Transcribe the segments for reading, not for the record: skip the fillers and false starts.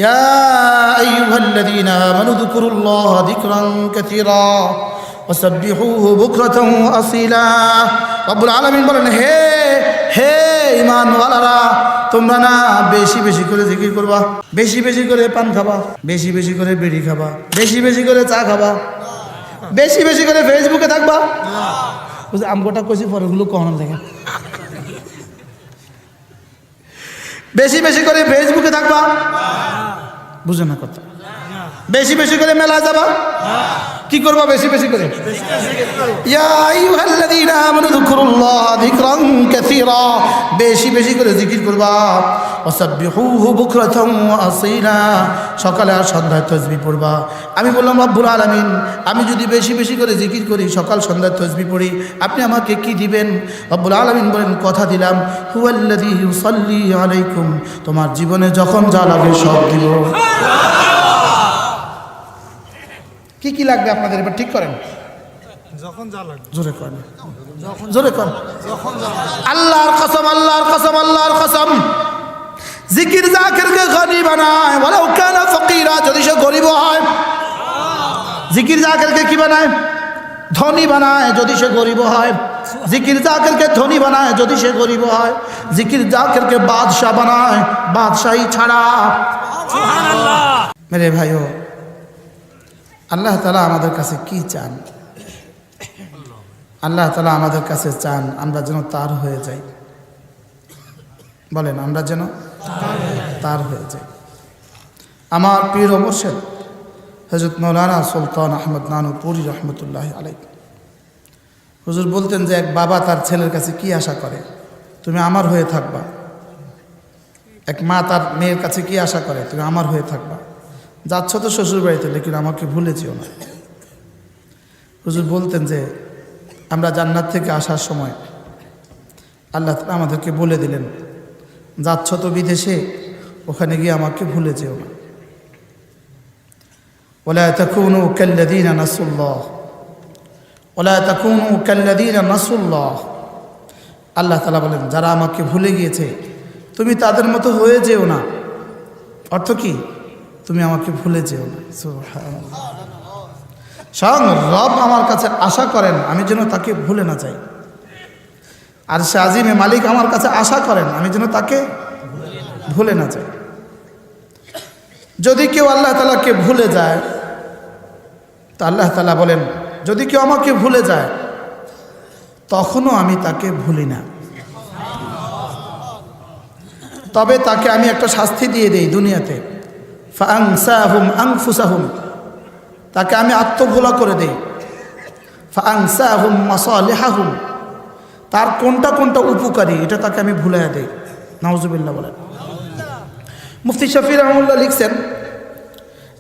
ইয়া আইয়ুহাল্লাযীনা আমানু যকুরুল্লাহা যিকরান কাসীরা ওয়াসাব্বিহুহু বুকরাতান ওয়া আসীলা। রব্বুল আলামিন বলেন, হে হে ঈমানওয়ালারা, তোমরা না বেশি বেশি করে জিকির করবা, বেশি বেশি করে পান খাবা, বেশি বেশি করে বিড়ি খাবা, বেশি বেশি করে চা খাবা, বেশি বেশি করে ফেসবুকে থাকবা। বুঝলি আমগোটা কইছি পরেগুলো কখনো দেখে, বেশি বেশি করে ফেসবুকে থাকবা, বুঝে না কথা, বেশি বেশি করে মেলায় যাবা, কি করবা বেশি বেশি করে? ইয়া আইয়ুহাল্লাযীনা আমানু যকুরুল্লাহা যিকরান কাসীরা, বেশি বেশি করে জিকির করবা। ওয়াসাব্বিহুহু বুকরাতান ওয়া আসীলা, সকালে আর সন্ধ্যায় তাসবিহ পড়বা। আমি বললাম রব্বুল আলামিন, আমি যদি বেশি বেশি করে জিকির করি, সকাল সন্ধ্যায় তাসবিহ পড়ি, আপনি আমাকে কি দিবেন? রব্বুল আলামিন বলেন, কথা দিলাম, হুয়াল্লাযী ইউসাল্লি আলাইকুম, তোমার জীবনে যখন যা লাগে সব দিব। কি কি লাগবে আপনাদের এবার ঠিক করেন, যখন যা লাগবে জোরে করেন, জোরে করেন। আল্লাহর কসম, আল্লাহর কসম, আল্লাহর কসম, জিকির জাকিরকে গনি বানায়, ওয়ালাউ কানা ফকিরা, যদি সে গরিব হয়। জিকির জাকিরকে কি বানায়? ধনী বানায়, যদি সে গরিব হয়। জিকির জাকিরকে ধনী বানায়, যদি সে গরিব হয়। জিকির জাকিরকে বাদশাহ বানায়, বাদশাহী ছাড়া। সুবহানাল্লাহ। মেরে ভাইও, আল্লাহ তাআলা আমাদের কাছে কি চান? আল্লাহ তাআলা আমাদের কাছে চান আমরা যেন তার হয়ে যাই। বলেন, আমরা যেন তার হয়ে যাই। আমার পীর ও মুর্শিদ হযরত মাওলানা সুলতান আহমদ নানুপুরি রহমতুল্লাহ আলাইহি হুজুর বলতেন যে এক বাবা তার ছেলের কাছে কি আশা করে? তুমি আমার হয়ে থাকবা। এক মা তার মেয়ের কাছে কি আশা করে? তুমি আমার হয়ে থাকবা। যাচ্ছ তো শ্বশুর বাড়িতে, লেকিন আমাকে ভুলে যেও না। হুজুর বলতেন যে আমরা জান্নাত থেকে আসার সময় আল্লাহ তাআলা আমাদেরকে বলে দিলেন, যাচ্ছ তো বিদেশে, ওখানে গিয়ে আমাকে ভুলে যেও না। ওয়ালা তাকুনু কাল্লাযীনা নাসুল্লাহ, ওয়ালা তাকুনু কাল্লাযীনা নাসুল্লাহ। আল্লাহ তাআলা বলেন, যারা আমাকে ভুলে গিয়েছে তুমি তাদের মতো হয়ে যেও না। অর্থ কি? তুমি আমাকে ভুলে যেও না। সুবহানাল্লাহ। স্বয়ং রব আমার কাছে আশা করেন আমি যেন তাকে ভুলে না যাই। আর সে আজিমে মালিক আমার কাছে আশা করেন আমি যেন তাকে ভুলে না যাই। যদি কেউ আল্লাহ তাআলাকে ভুলে যায়, তা আল্লাহ তাআলা বলেন, যদি কেউ আমাকে ভুলে যায় তখনও আমি তাকে ভুলি না, তবে তাকে আমি একটা শাস্তি দিয়ে দেই দুনিয়াতে। ফাআনসাহুম আনফুসাহুম, তাকে আমি আত্মভোলা করে দেই। ফাআনসাহুম মাসালিহাহুম, তার কোনটা কোনটা উপকারী এটা তাকে আমি ভুলাইয়া দেই। নাউজুবিল্লাহ বলেন। মুফতি শফি রাহমাতুল্লাহ লিখছেন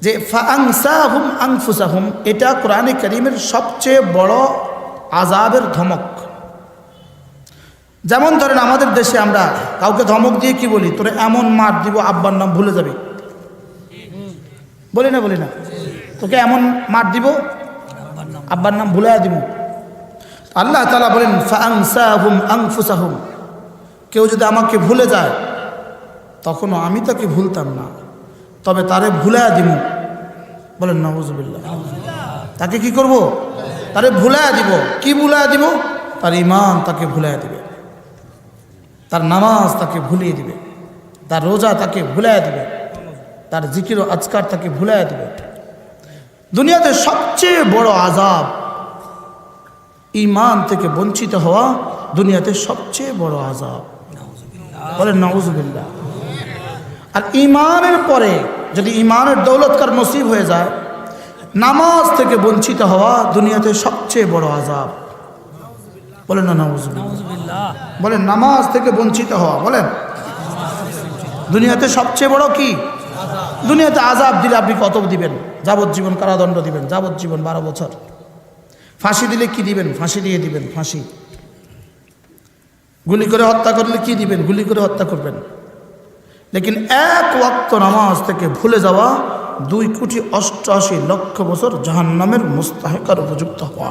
যে ফাআনসাহুম আনফুসাহুম, এটা কোরআনে কারীমের সবচেয়ে বড় আযাবের ধমক। যেমন ধরেন আমাদের দেশে আমরা কাউকে ধমক দিয়ে কি বলি? তোরে এমন মার দিব আব্বার নাম ভুলে যাবি, বলি না? বলি না? তোকে এমন মার দিব আব্বার নাম ভুলে দিব। আল্লাহ তাআলা বলেন ফাআনসাহুম আনফুসাহুম, কেউ যদি আমাকে ভুলে যায় তখনও আমি তাকে ভুলতাম না, তবে তারে ভুলাইয়া দিব। বলেন নাউজুবিল্লাহ। তাকে কি করব? তারে ভুলাইয়া দিব। কি ভুলাইয়া দিব? তার ঈমান তাকে ভুলাইয়া দিবে, তার নামাজ তাকে ভুলিয়ে দিবে, তার রোজা তাকে ভুলাইয়া দিবে, তার জিকির ও আজকার তাকে ভুলাইয়া দিবে। দুনিয়াতে সবচেয়ে বড় আযাব ঈমান থেকে বঞ্চিত হওয়া, দুনিয়াতে সবচেয়ে বড় আযাব। বলেন নাউজুবিল্লাহ। আর ঈমানের পরে যদি ঈমানের দৌলতকার নসিব হয়ে যায়, নামাজ থেকে বঞ্চিত হওয়া দুনিয়াতে সবচেয়ে বড় আযাব। বলেন না নাউজুবিল্লাহ। বলেন নামাজ থেকে বঞ্চিত হওয়া, বলেন দুনিয়াতে সবচেয়ে বড় কি? দুনিয়াতে আযাব দিলে আপনি কত দিবেন? যাবজ্জীবন কারাদণ্ড দিবেন, যাবজ্জীবন 12 বছর। ফাঁসি দিলে কি দিবেন? ফাঁসি দিয়ে দিবেন, ফাঁসি। গুলি করে হত্যা করলে কি দিবেন? গুলি করে হত্যা করবেন। লেকিন এক ওয়াক্ত নামাজ থেকে ভুলে যাওয়া 2,88,00,000 বছর জাহান্নামের মুস্তাহিকার উপযুক্ত হওয়া।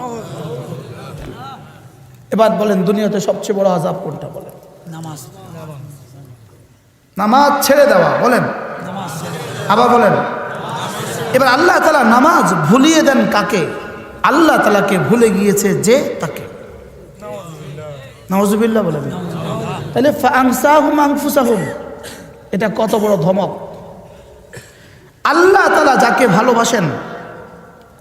এবার বলেন দুনিয়াতে সবচেয়ে বড় আযাব কোনটা? বলেন নামাজ। নামাজ ছেড়ে দেওয়া। বলেন আবার বলেন। এবার আল্লাহ তাআলা নামাজ ভুলিয়ে দেন কাকে? আল্লাহ তাআলাকে ভুলে গিয়েছে যে তাকে। নাউজুবিল্লাহ বলেন। তাহলে ফাআনসাহুম আনফুসাহুম, এটা কত বড় ধমক। আল্লাহ তাআলা যাকে ভালোবাসেন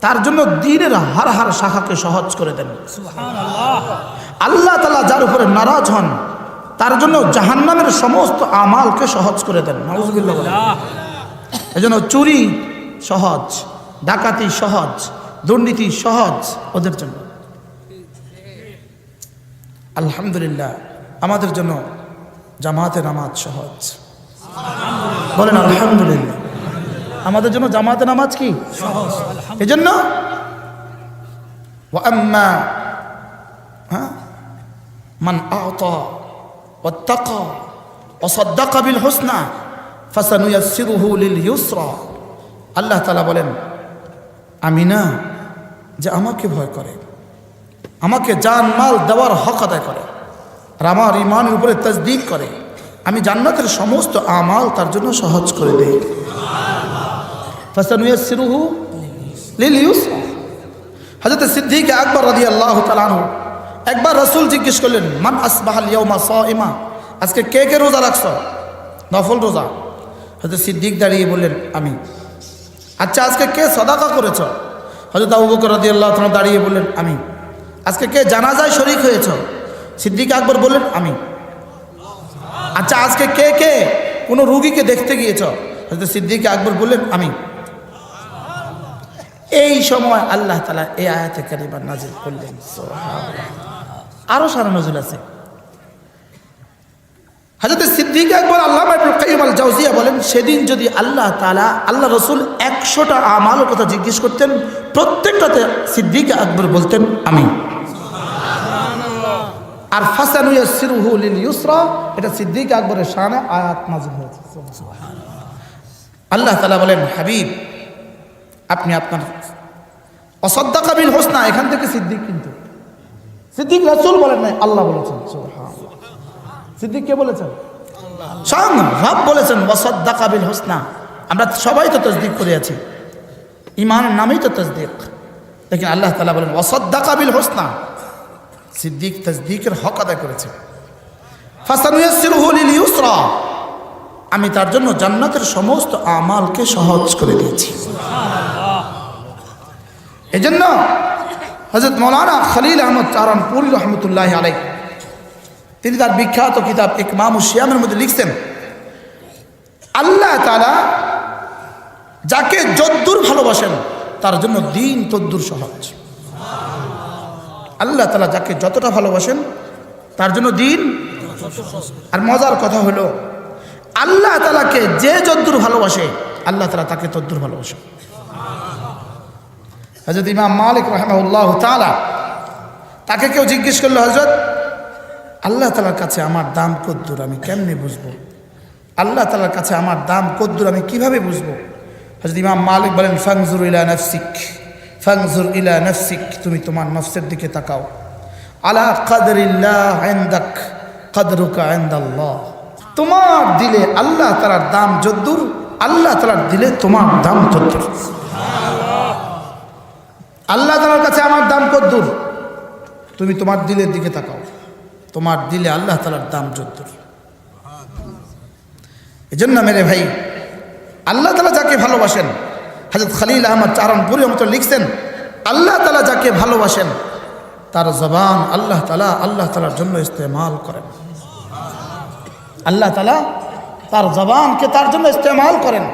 তার জন্য দ্বীনের হার হার শাখাকে সহজ করে দেন। আল্লাহ তাআলা যার উপরে নারাজ হন তার জন্য জাহান্নামের সমস্ত আমালকে সহজ করে দেন। নাউজুবিল্লাহ বলেন। এজন্য চুরি সহজ, ডাকাতি সহজ, দুর্নীতি সহজ ওদের জন্য। আলহামদুলিল্লাহ আমাদের জন্য জামাতে নামাজ সহজ। বলেন আলহামদুলিল্লাহ। আমাদের জন্য জামাতে নামাজ কি সহজ। এজন্য ওয়া আম্মা মান আ'তা ওয়াত্তাকা ওয়া সাদ্দাকা বিল হুসনা ফাসানুয়াসসিরুহু লিল ইউসরা। আল্লাহ তাআলা বলেন, আমি না যে আমাকে ভয় করে, আমাকে জান মাল দেওয়ার হক আদায় করে আর আমার ঈমানের উপরে তাসদীক করে, আমি জান্নাতের সমস্ত আমাল তার জন্য সহজ করে দেই। ফাসানুয়াসসিরুহু লিল ইউসরা। হযরত সিদ্দিক আকবর রাদিয়াল্লাহু তাআলা আনহু একবার রাসূল জিজ্ঞেস করলেন, মান আসবাহাল ইয়াউমা সাইমা, আজকে কে কে রোজা রাখছো? নফল রোজা। হযরত সিদ্দিক দাঁড়িয়ে বললেন, আমি। আচ্ছা আজকে কে সাদাকা করেছ? হযরত আবু বকর রাদিয়াল্লাহু তাআলা দাঁড়িয়ে বললেন, আমি। আজকে কে জানাজায় শরীক হয়েছ? সিদ্দিক আকবর বললেন, আমি। আচ্ছা আজকে কে কে কোনো রোগীকে দেখতে গিয়েছ? হযরত সিদ্দিক আকবর বললেন, আমি। এই সময় আল্লাহ তাআলা এই আয়াতে কারিমা নাযিল করলেন। সুবহানাল্লাহ। আরো সারা নজুল আছে। হযরত সিদ্দিক আকবর আল্লামা ইবনে কাইয়্যিম আল জাওজিয়া বলেন, সেদিন যদি আল্লাহ তাআলা আল্লাহ রাসূল 100টা আমালের কথা জিজ্ঞেস করতেন, প্রত্যেকটাতে সিদ্দিক আকবর বলতেন, আমি। আর ফাসানুয়াসসিরুহু লিল ইউসরা, এটা সিদ্দিক আকবরের শানে আয়াত নাযিল হয়েছে। আল্লাহ তাআলা বলেন, হাবিব আপনি আপনার ওয়াসাদ্দাকা বিল হুসনা, এখান থেকে সিদ্দিক, কিন্তু সিদ্দিক রাসূল বলেন নাই, আল্লাহ বলেছেন। সুবহানাল্লাহ। সিদ্দিক কে বলেছেন? স্বয়ং রব বলেছেন ওয়াসাদ্দাকা বিল হুসনা। আমরা সবাই তো তাসদীক করে আছি, ঈমানের নামেই তো তাসদীক। লেকিন আল্লাহ তাআলা বলেন ওয়াসাদ্দাকা বিল হুসনা, সিদ্দিক তাসদীকের হক আদায় করেছে। ফাসানুয়াসসিরুহু লিল ইউসরা, আমি তার জন্য জান্নাতের সমস্ত আমালকে সহজ করে দিয়েছি। এজন্য হযরত মাওলানা খলিল আহমদ চারানপুরী রহমতুল্লাহি আলাইহি তিনি তার বিখ্যাত কিতাব ইকমামুশ সিয়ামের মধ্যে লিখছেন, আল্লাহ তাআলা যাকে যদ্দূর ভালোবাসেন তার জন্য দিন তদ্দূর সহজ। আল্লাহ তাআলা যাকে যতটা ভালোবাসেন তার জন্য দিন। আর মজার কথা হলো, আল্লাহ তাআলাকে যে যদ্দূর ভালোবাসে আল্লাহ তাআলা তাকে তদ্দূর ভালোবাসে। হযরত ইমাম মালিক রাহিমাহুল্লাহ তাআলা, তাকে কেউ জিজ্ঞেস করলো, হযরত আল্লাহ তাআলার কাছে আমার দাম কদ্দূর আমি কেমনে বুঝবো? আল্লাহ তাআলার কাছে আমার দাম কদ্দূর আমি কিভাবে বুঝবো? হযরত ইমাম মালিক বলেন, ফানজুর ইলা নাফসিক, ফানজুর ইলা নাফসিক, তুমি তোমার নফসের দিকে তাকাও। আলা কদরিল্লাহ ইনদাক কদরুকা ইনদাল্লাহ, তোমার দিলে আল্লাহ তাআলার দাম যদ্দূর, আল্লাহ তাআলার দিলে তোমার দাম তদ্দূর। আল্লাহ তাআলার কাছে আমার দাম কদ্দূর, তুমি তোমার দিলের দিকে তাকাও, তোমার দিলে আল্লাহ তাআলার দাম যদ্দূর। এজন্য মেরে ভাই, আল্লাহ তাআলা যাকে ভালোবাসেন, হযরত খলিল আহমদ চারানপুরী রহমতুল্লাহ লিখছেন, আল্লাহ তাআলা যাকে ভালোবাসেন তার জবান আল্লাহ তাআলার জন্য ইস্তেমাল করেন। আল্লাহ তাআলা তার জবানকে তার জন্য ইস্তেমাল করেন,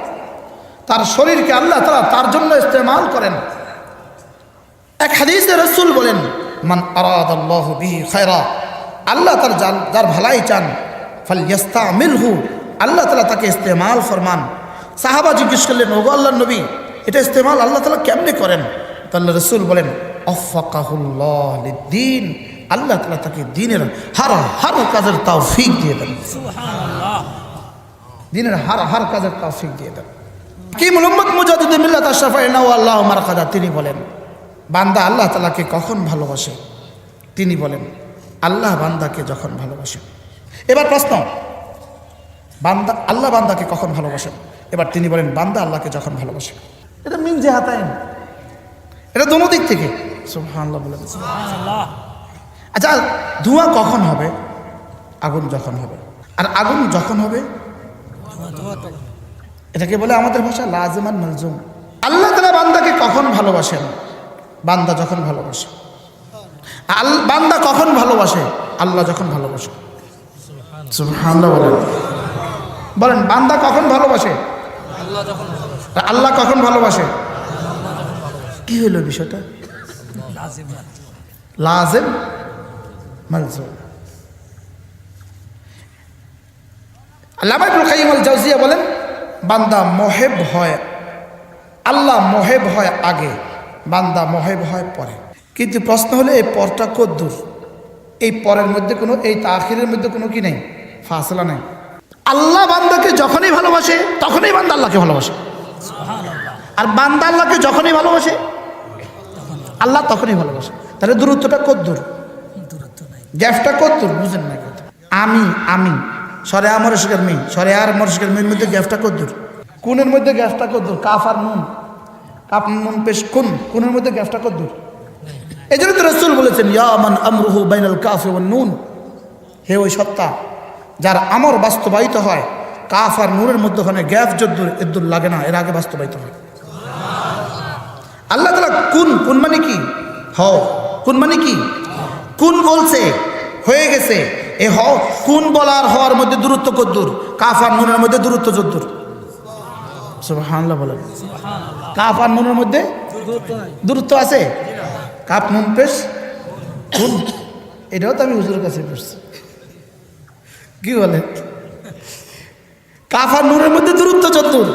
তার শরীরকে আল্লাহ তাআলা তার জন্য ইস্তেমাল করেন। এক হাদিসে রাসূল বলেন, মান আরাদাল্লাহু বিহি খায়রা, আল্লাহ তাআলা যার ভালাই চান, ফালইস্তামিলহু, আল্লাহ তাআলা তাকে ইস্তেমাল ফরমান। সাহাবা জিজ্ঞেস করলেন, ওগো আল্লাহর নবী, এটা ইস্তেমাল আল্লাহ তাআলা কেমনে করেন? তাহলে রাসূল বলেন, আফাকাহুল্লাহ লিদ্দীন, আল্লাহ তাআলা তাকে দ্বীনের হার কাজের তৌফিক দিয়ে দেন। সুবহানাল্লাহ। দ্বীনের হার কাজের তৌফিক দিয়ে দেন। কি মুহাম্মদ মুজাদ্দিদ মিল্লাত আশরাফা আল্লাহু মারকাদা, তিনি বলেন, বান্দা আল্লাহ তাআলাকে কখন ভালোবাসে? তিনি বলেন, আল্লাহ বান্দাকে যখন ভালোবাসে। এবার প্রশ্ন, বান্দা আল্লাহ বান্দাকে কখন ভালোবাসেন। এবার তিনি বলেন বান্দা আল্লাহকে যখন ভালোবাসে। এটা মিন জেহাতাইন, এটা দোনো দিক থেকে। সুবহানাল্লাহ বলে। আচ্ছা, ধোঁয়া কখন হবে? আগুন যখন হবে। আর আগুন যখন হবে এটাকে বলে আমাদের ভাষা লাজিমান মালজুম। আল্লাহ তাআলা বান্দাকে কখন ভালোবাসেন? বান্দা যখন ভালোবাসে। বান্দা কখন ভালোবাসে? আল্লাহ যখন ভালোবাসে। সুবহানাল্লাহ বলেন। বলেন বান্দা কখন ভালোবাসে? আল্লাহ কখন ভালোবাসে? কি হলো বিষয়টা? লাজিম মালজুম। আল্লামা ইবনুল কাইয়্যিম আল জাওজিয়া বলেন বান্দা মোহেব হয়, আল্লাহ মোহেব হয় আগে, বান্দা মোহেব হয় পরে। কিন্তু প্রশ্ন হলো এই পরটা কদ্দূর? এই পরের মধ্যে কোনো, এই তাখিরের মধ্যে কোনো কি নেই, ফাসলা নেই। আল্লাহ বান্দাকে যখনই ভালোবাসে তখনই বান্দা আল্লাহকে ভালোবাসে, আর বান্দা আল্লাহকে যখনই ভালোবাসে আল্লাহ তখনই ভালোবাসে। তাহলে দূরত্বটা কদ্দূর? গ্যাপটা কদ্দূর? বুঝেন না কথা। আমি সরে আমার শিকার মেয়ে, সরে আর মর শিকার মেয়ের মধ্যে গ্যাপটা কদ্দূর? কোনের মধ্যে গ্যাপটা কদ্দূর? কাফ আর নুন, কাপ নুন পেশ কোনের মধ্যে গ্যাপটা কদ্দূর? এই জন্য তো রাসূল বলেছেন ইয়া মান আমরুহু বাইনাল কাফ ওয়ান নুন, হে ওই সত্তা যার আমর বাস্তবায়িত হয় কাফ আর নুনের মধ্যখানে গ্যাপ যদ্দূর এদ্দূর লাগে না, এর আগে বাস্তবায়িত হয়। আল্লাহ তাআলা কোন মানে কি? হও। কোন মানে কি? কোন বলছে হয়ে গেছে। এ হও কোন বলার হওয়ার মধ্যে দূরত্ব কদ্দূর? কাফ আর নুনের মধ্যে দূরত্ব যদ্দূর। সুবহানাল্লাহ বলেন। কাফ আর নুনের মধ্যে দূরত্ব আছে? কাপ নুন পেশ কোন, এটাও তো আমি হুজুরের কাছে পড়ছি। কি বলে? কাফ আর নুনের মধ্যে দূরত্ব যদ্দূর,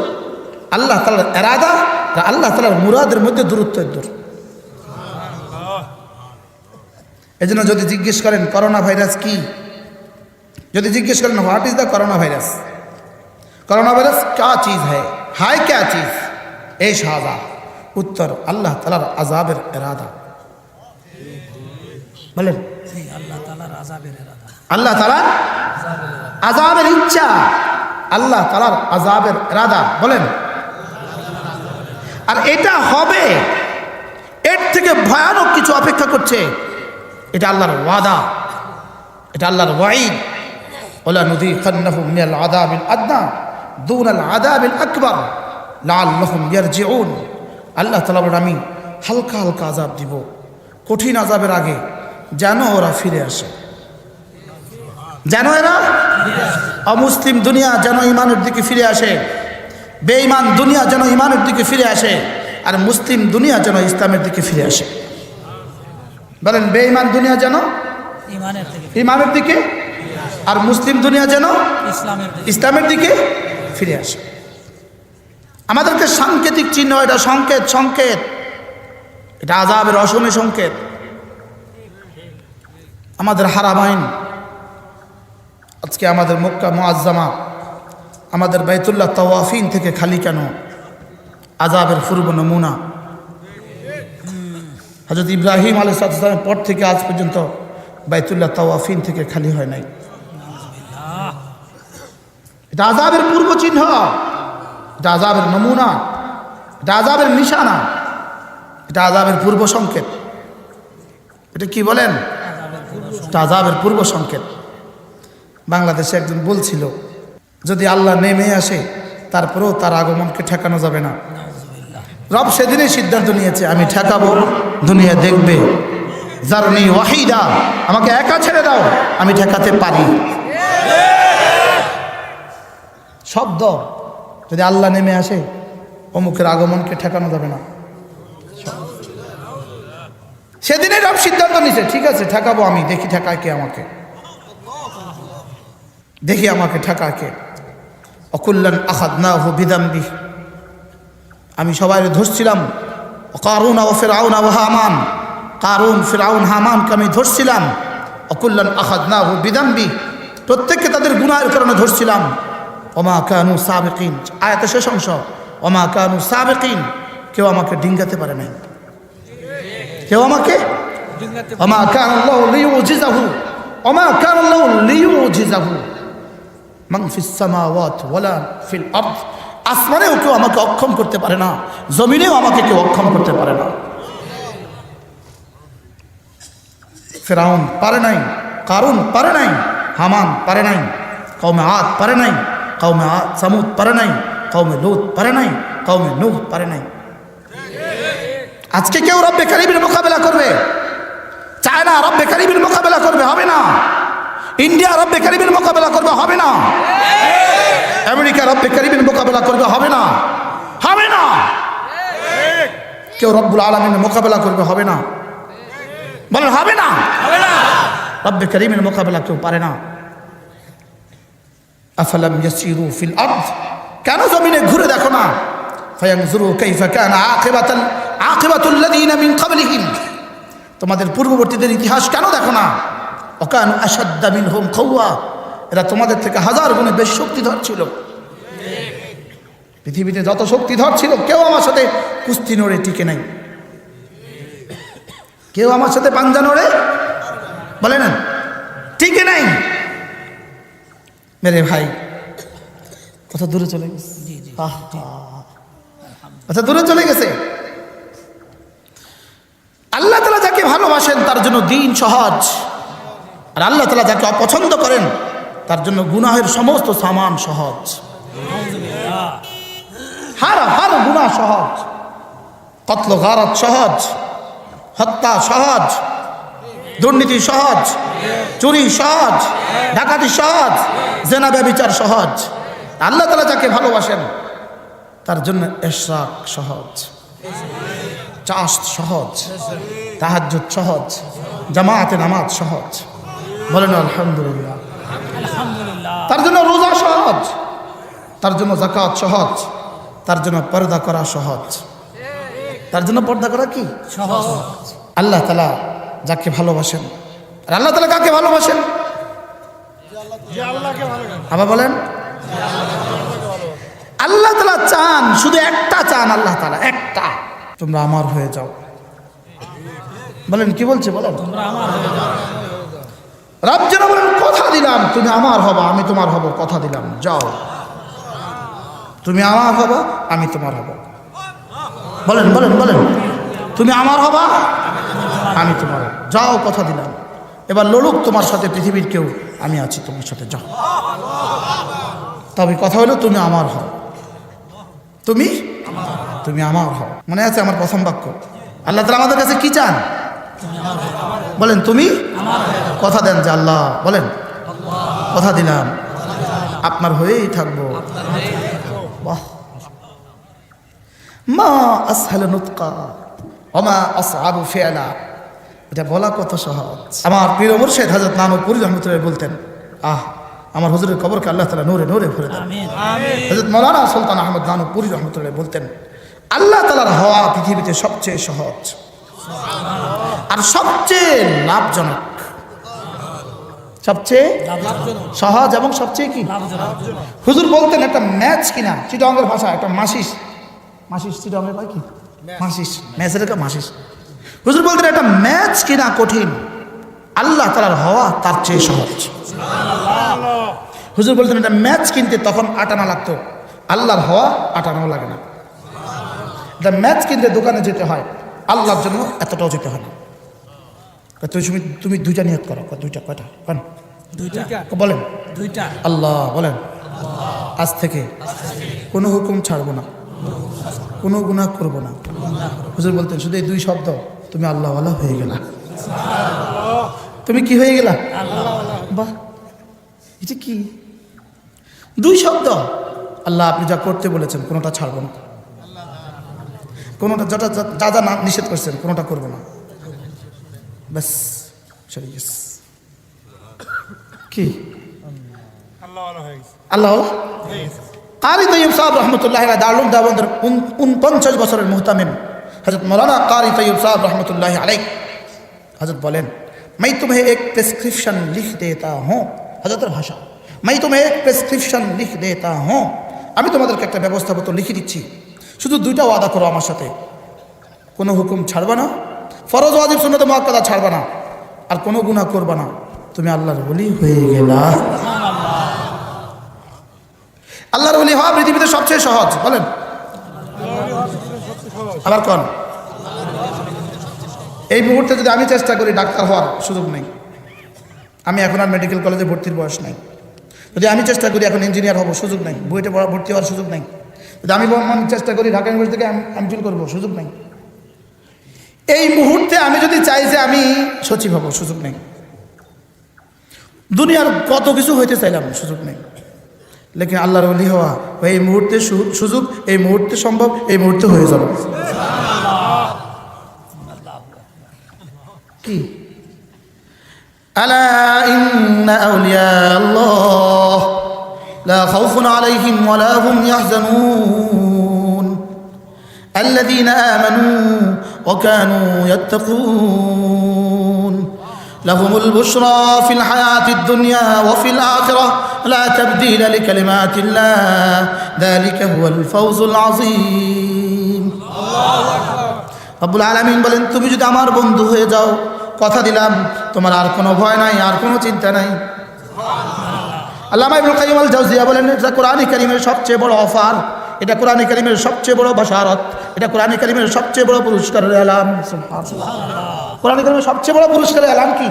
আল্লাহ তাআলার ইরাদা আর আল্লাহ তাআলার মুরাদের মধ্যে দূরত্ব এদ্দূর। এজন্য যদি জিজ্ঞেস করেন করোনা ভাইরাস কি, যদি জিজ্ঞেস করেন what is the corona virus, corona virus क्या चीज है, हाय क्या चीज, এই শাহজা উত্তর আল্লাহ তাআলার আযাবের ইরাদা। বলেন আল্লাহ তাআলার আযাবের ইচ্ছা, আল্লাহ তাআলার আযাবের ইরাদা। বলেন আর এটা হবে, এর থেকে ভয়ানক কিছু অপেক্ষা করছে। এটা আল্লাহর ওয়াদা, এটা আল্লাহর ওয়াইদ। ওয়ালা নুযীকান্নাহুম মিনাল আযাবিল আদনা দুনাল আযাবিল আকবার লাআল্লাহুম ইয়ারজিউন। আল্লাহ তাআলা বলেন আমি হালকা হালকা আযাব দিব কঠিন আযাবের আগে, যেন ওরা ফিরে আসে, যেন এরা অমুসলিম দুনিয়া যেন ইমানের দিকে ফিরে আসে, বেঈমান দুনিয়া যেন ইমানের দিকে ফিরে আসে, আর মুসলিম দুনিয়া যেন ইসলামের দিকে ফিরে আসে। বলেন বেঈমান দুনিয়া যেন ইমানের দিকে, আর মুসলিম দুনিয়া যেন ইসলামের দিকে ফিরে আসে। আমাদেরকে সাংকেতিক চিহ্ন, এটা সংকেত, এটা আযাবের অসমে সংকেত। আমাদের হারামাইন, আজকে আমাদের মক্কা মুআজ্জামা, আমাদের বাইতুল্লাহ তাওয়াফিন থেকে খালি কেন? আযাবের পূর্ব নমুনা। হযরত ইব্রাহিম আলাইহিস সালামের পর থেকে আজ পর্যন্ত বাইতুল্লাহ তাওয়াফিন থেকে খালি হয় নাই। এটা আযাবের পূর্ব চিহ্ন, এটা আযাবের নমুনা, এটা আযাবের নিশানা, এটা আযাবের পূর্ব সংকেত। এটা কি বলেন? এটা আযাবের পূর্ব সংকেত। বাংলাদেশে একজন বলছিল যদি আল্লাহ নেমে আসে তারপরেও তার আগমনকে ঠেকানো যাবে না। রব সেদিনই সিদ্ধান্ত নিয়েছে আমি ঠেকাবো, দুনিয়া দেখবে। জারনি ওয়াহিদা, আমাকে একা ছেড়ে দাও, আমি ঠেকাতে পারি। শব্দ যদি আল্লাহ নেমে আসে অমুকের আগমনকে ঠেকানো যাবে না। সেদিনই রব সিদ্ধান্ত নিয়েছে ঠিক আছে ঠেকাবো আমি, দেখি ঠেকায় কে আমাকে, দেখি আমাকে ঠেকায় কে। অকুল্লান আখাদনাহু বিযামবিহি, আমি সবাই ধরছিলাম। কারুন ও ফিরআউন ও হামান, কারুন ফিরআউন হামানকে আমি ধরছিলাম। অকুল্লান আখাদনাহু বিযামবিহি, প্রত্যেককে তাদের গুনাহের কারণে ধরছিলাম। ওমা কানু সাবিকিন, আয়াতের শেষ অংশ, ওমা কানু সাবিকিন, কেউ আমাকে ডিঙ্গাতে পারে নাই, কেউ আমাকে। ওমা কানাল্লাহু লিইউজিজাহু, ওমা কানাল্লাহু লিইউজিজাহু, মান ফিস সামাওয়াত ওয়ালা ফিল আরদ, আসমানেও কেউ আমাকে অক্ষম করতে পারে না, জমিনেও আমাকে কেউ অক্ষম করতে পারে না। ফিরাউন পারে নাই, কারুন পারে নাই, হামান পারে নাই, কওমে আদ পারে নাই, কওমে সামুদ পারে নাই, কওমে লূত পারে নাই, কওমে নূহ পারে নাই। আজকে কেউ রব্বে কারিমের মোকাবেলা করবে, চায়না রব্বে কারিমের মোকাবেলা করবে, হবে না। ইন্ডিয়া রব্বে কারিমের মোকাবেলা করবে, হবে না। আমেরিকা রব্বে কারিমের মোকাবেলা করবে, হবে না, হবে না। কেউ রব্বুল আলামিনের মোকাবেলা করবে, হবে না। বলেন হবে না, রব্বে কারিমের মোকাবেলা কেউ পারে না। আফালাম ইয়াসিরু ফিল আরদ, কেন জমিনে ঘুরে দেখো না? ফায়ানজুরু কাইফা কানা আকিবাতুল লাযিনা মিন ক্বাবলিহিম, তোমাদের পূর্ববর্তীদের ইতিহাস কেন দেখো না? ওয়াকানু আশাদ্দা মিনহুম কুওয়া, এরা তোমাদের থেকে হাজার গুণে বেশি শক্তিধর ছিল। পৃথিবীতে যত শক্তিধর ছিল কেউ আমার সাথে কুস্তি নড়ে টিকে নাই, কেউ আমার সাথে পাঞ্জা নড়ে বলে না টিকে নাই। মেরে ভাই কত দূরে চলে গেছে, আচ্ছা দূরে চলে গেছে। আল্লাহ তাআলা যাকে ভালোবাসেন তার জন্য দিন সহজ, আর আল্লাহ তাআলা যাকে অপছন্দ করেন তার জন্য গুনাহের সমস্ত সামান সহজ। হার গুনাহ সহজ, কতল গারাত সহজ, হত্যা সহজ, দুর্নীতি সহজ, চুরি সহজ, ডাকাতি সহজ, জেনা ব্যভিচার সহজ। আল্লাহ তাআলা যাকে ভালোবাসেন তার জন্য ইশরাক সহজ, চাষ সহজ, তাহাজ্জুদ সহজ, জামাতে নামাজ সহজ। বলেন আলহামদুলিল্লাহ। তার জন্য রোজা সহজ, তার জন্য যাকাত সহজ, তার জন্য পর্দা করা সহজ। তার জন্য পর্দা করা কি সহজ। আল্লাহ তাআলা যাকে ভালোবাসেন, আর আল্লাহ তাআলা কাকে ভালোবাসেন? আবার বলেন। আল্লাহ তাআলা চান, শুধু একটা চান আল্লাহ তাআলা, একটা, তোমরা আমার হয়ে যাও। বলেন কি বলছে? বলেন রব যেন বলেন কথা দিলাম তুমি আমার হবা, আমি তোমার হব, কথা দিলাম, যাও তুমি আমার হবা, আমি তোমার হব। বলেন বলেন বলেন, তুমি আমার হবা, আমি তোমার, যাও কথা দিলাম। এবার লড়ুক তোমার সাথে পৃথিবীর কেউ, আমি আছি তোমার সাথে, যাও। তবে কথা হলো তুমি আমার হও, তুমি আমার হও। মনে আছে আমার প্রথম বাক্য? আল্লাহ তাআলা আমাদের কাছে কি চান? বলেন তুমি কথা দেন যে আল্লাহ, বলেন কথা দিলাম আপনার হয়েই থাকবো। বাহ, মা আসহালু নুতকা ওয়া মা আসআবু ফিআলা, এটা বলা কত সহজ। আমার প্রিয় মুর্শিদ হযরত নানুপুরি রহমাতুল্লাহ বলতেন, আমার হুজুরের কবরকে আল্লাহ তাআলা নূরে নূরে ভরে দেন। হযরত মাওলানা সুলতান আহমদ নানুপুরি রহমাতুল্লাহ বলতেন, আল্লাহ তাআলার হওয়া পৃথিবীতে সবচেয়ে সহজ আর সবচেয়ে লাভজনক, সবচেয়ে সহজ এবং সবচেয়ে কি হুজুর বলতেন একটা ম্যাচ কিনা, চিটাঙ্গের ভাষা একটা মাসিস, চিটাঙ্গের ভাই কি মাসিস, ম্যাচের একটা মাসিস। হুজুর বলতেন একটা ম্যাচ কিনা কঠিন, আল্লাহ তাআলার হওয়া তার চেয়ে সহজ। হুজুর বলতেন একটা ম্যাচ কিনতে তখন 8 আনা লাগতো, আল্লাহর হওয়া 8 আনাও লাগে না। একটা ম্যাচ কিনতে দোকানে যেতে হয়, আল্লাহর জন্য এতটাও যেতে হয় না। তুমি দুইটা নিয়ত করো, দুইটা, কয়টা বলেন? দুইটা। আল্লাহ বলেন আজ থেকে কোনো হুকুম ছাড়বো না, কোনো গুনাহ করব না। হুজুর বলতেন শুধু এই 2 শব্দ, তুমি আল্লাহওয়ালা হয়ে গেলা। তুমি কি হয়ে গেলা? বাহ, এটা কি 2 শব্দ? আল্লাহ আপনি যা করতে বলেছেন কোনোটা ছাড়বো না, কোনোটা যা যা নিষেধ করছেন কোনোটা করবো না, ব্যাস সরে গেছে। কি আল্লাহ কারি তৈয়ব সাহেব রহমতুল্লাহ দারুল দেওবন্দের 49 বছরের মুহতামিম হযরত মৌলানা কারি তৈয়ব সাহেব রহমতুল্লাহ আলাইহি হযরত বলেন, मैं तुम्हें एक प्रेस्क्रिप्शन लिख देता हूँ, হযরতের ভাষা, मैं तुम्हें एक प्रेस्क्रिप्शन लिख देता हूँ, আমি তোমাদেরকে একটা ব্যবস্থাপত্র লিখে দিচ্ছি, শুধু 2টা ওয়াদা করো আমার সাথে, কোনো হুকুম ছাড়বা না, ফরজ ওয়াজিব সুন্নাত মুআক্কাদা ছাড়বা না, আর কোনো গুনাহ করবা না, তুমি আল্লাহর ওলি হয়ে গেলা। আল্লাহর ওলি হওয়া পৃথিবীতে সবচেয়ে সহজ, বলেন আবার কোন? এই মুহূর্তে যদি আমি চেষ্টা করি ডাক্তার হওয়ার সুযোগ নেই, আমি এখন আর মেডিকেল কলেজে ভর্তির বয়স নাই। যদি আমি চেষ্টা করি এখন ইঞ্জিনিয়ার হব, সুযোগ নেই। বুয়েটে ভর্তি হওয়ার সুযোগ নেই। যদি আমি চেষ্টা করি ঢাকা ইউনিভার্সিটি থেকে এমফিল করবো, সুযোগ নেই। এই মুহূর্তে আমি যদি চাই যে আমি সচিব হব, সুযোগ নেই। দুনিয়ার কত কিছু হইতে চাইলাম, সুযোগ নেই। লেকিন আল্লাহর ওলি হওয়া এই মুহূর্তে সুযোগ, এই মুহূর্তে সম্ভব, এই মুহূর্তে হয়ে যাবে। কি আলা ইন্না আউলিয়া আল্লাহ লা খাউফুন আলাইহিম ওয়া লা হুম ইয়াহজানুন আল্লাযীনা আমানু ওয়া কানু ইয়াত্তাকুন লাহুমুল বুশরা ফিল হায়াতিদ দুনিয়া ওয়া ফিল আখিরাহ লা তাবদীলা লিকালিমাতিল্লাহ যালিকা হুয়াল ফাওজুল আযীম। আল্লাহু আকবার। রব্বুল আলামিন বলেন, তুমি যদি আমার বন্ধু হয়ে যাও, কথা দিলাম তোমার আর কোনো ভয় নাই, আর কোনো চিন্তা নাই। আল্লামা ইবনুল কাইয়্যিম আল জাওজিয়া বলেন, এটা কোরআনে কারীমের সবচেয়ে বড় অফার, এটা কোরআনে কারীমের সবচেয়ে বড় বাশারত, এটা কোরআনে কারীমের সবচেয়ে বড় পুরস্কারের এলান। সুবহানাল্লাহ। কোরআনে কারীমের সবচেয়ে বড় পুরস্কারের এলান কি?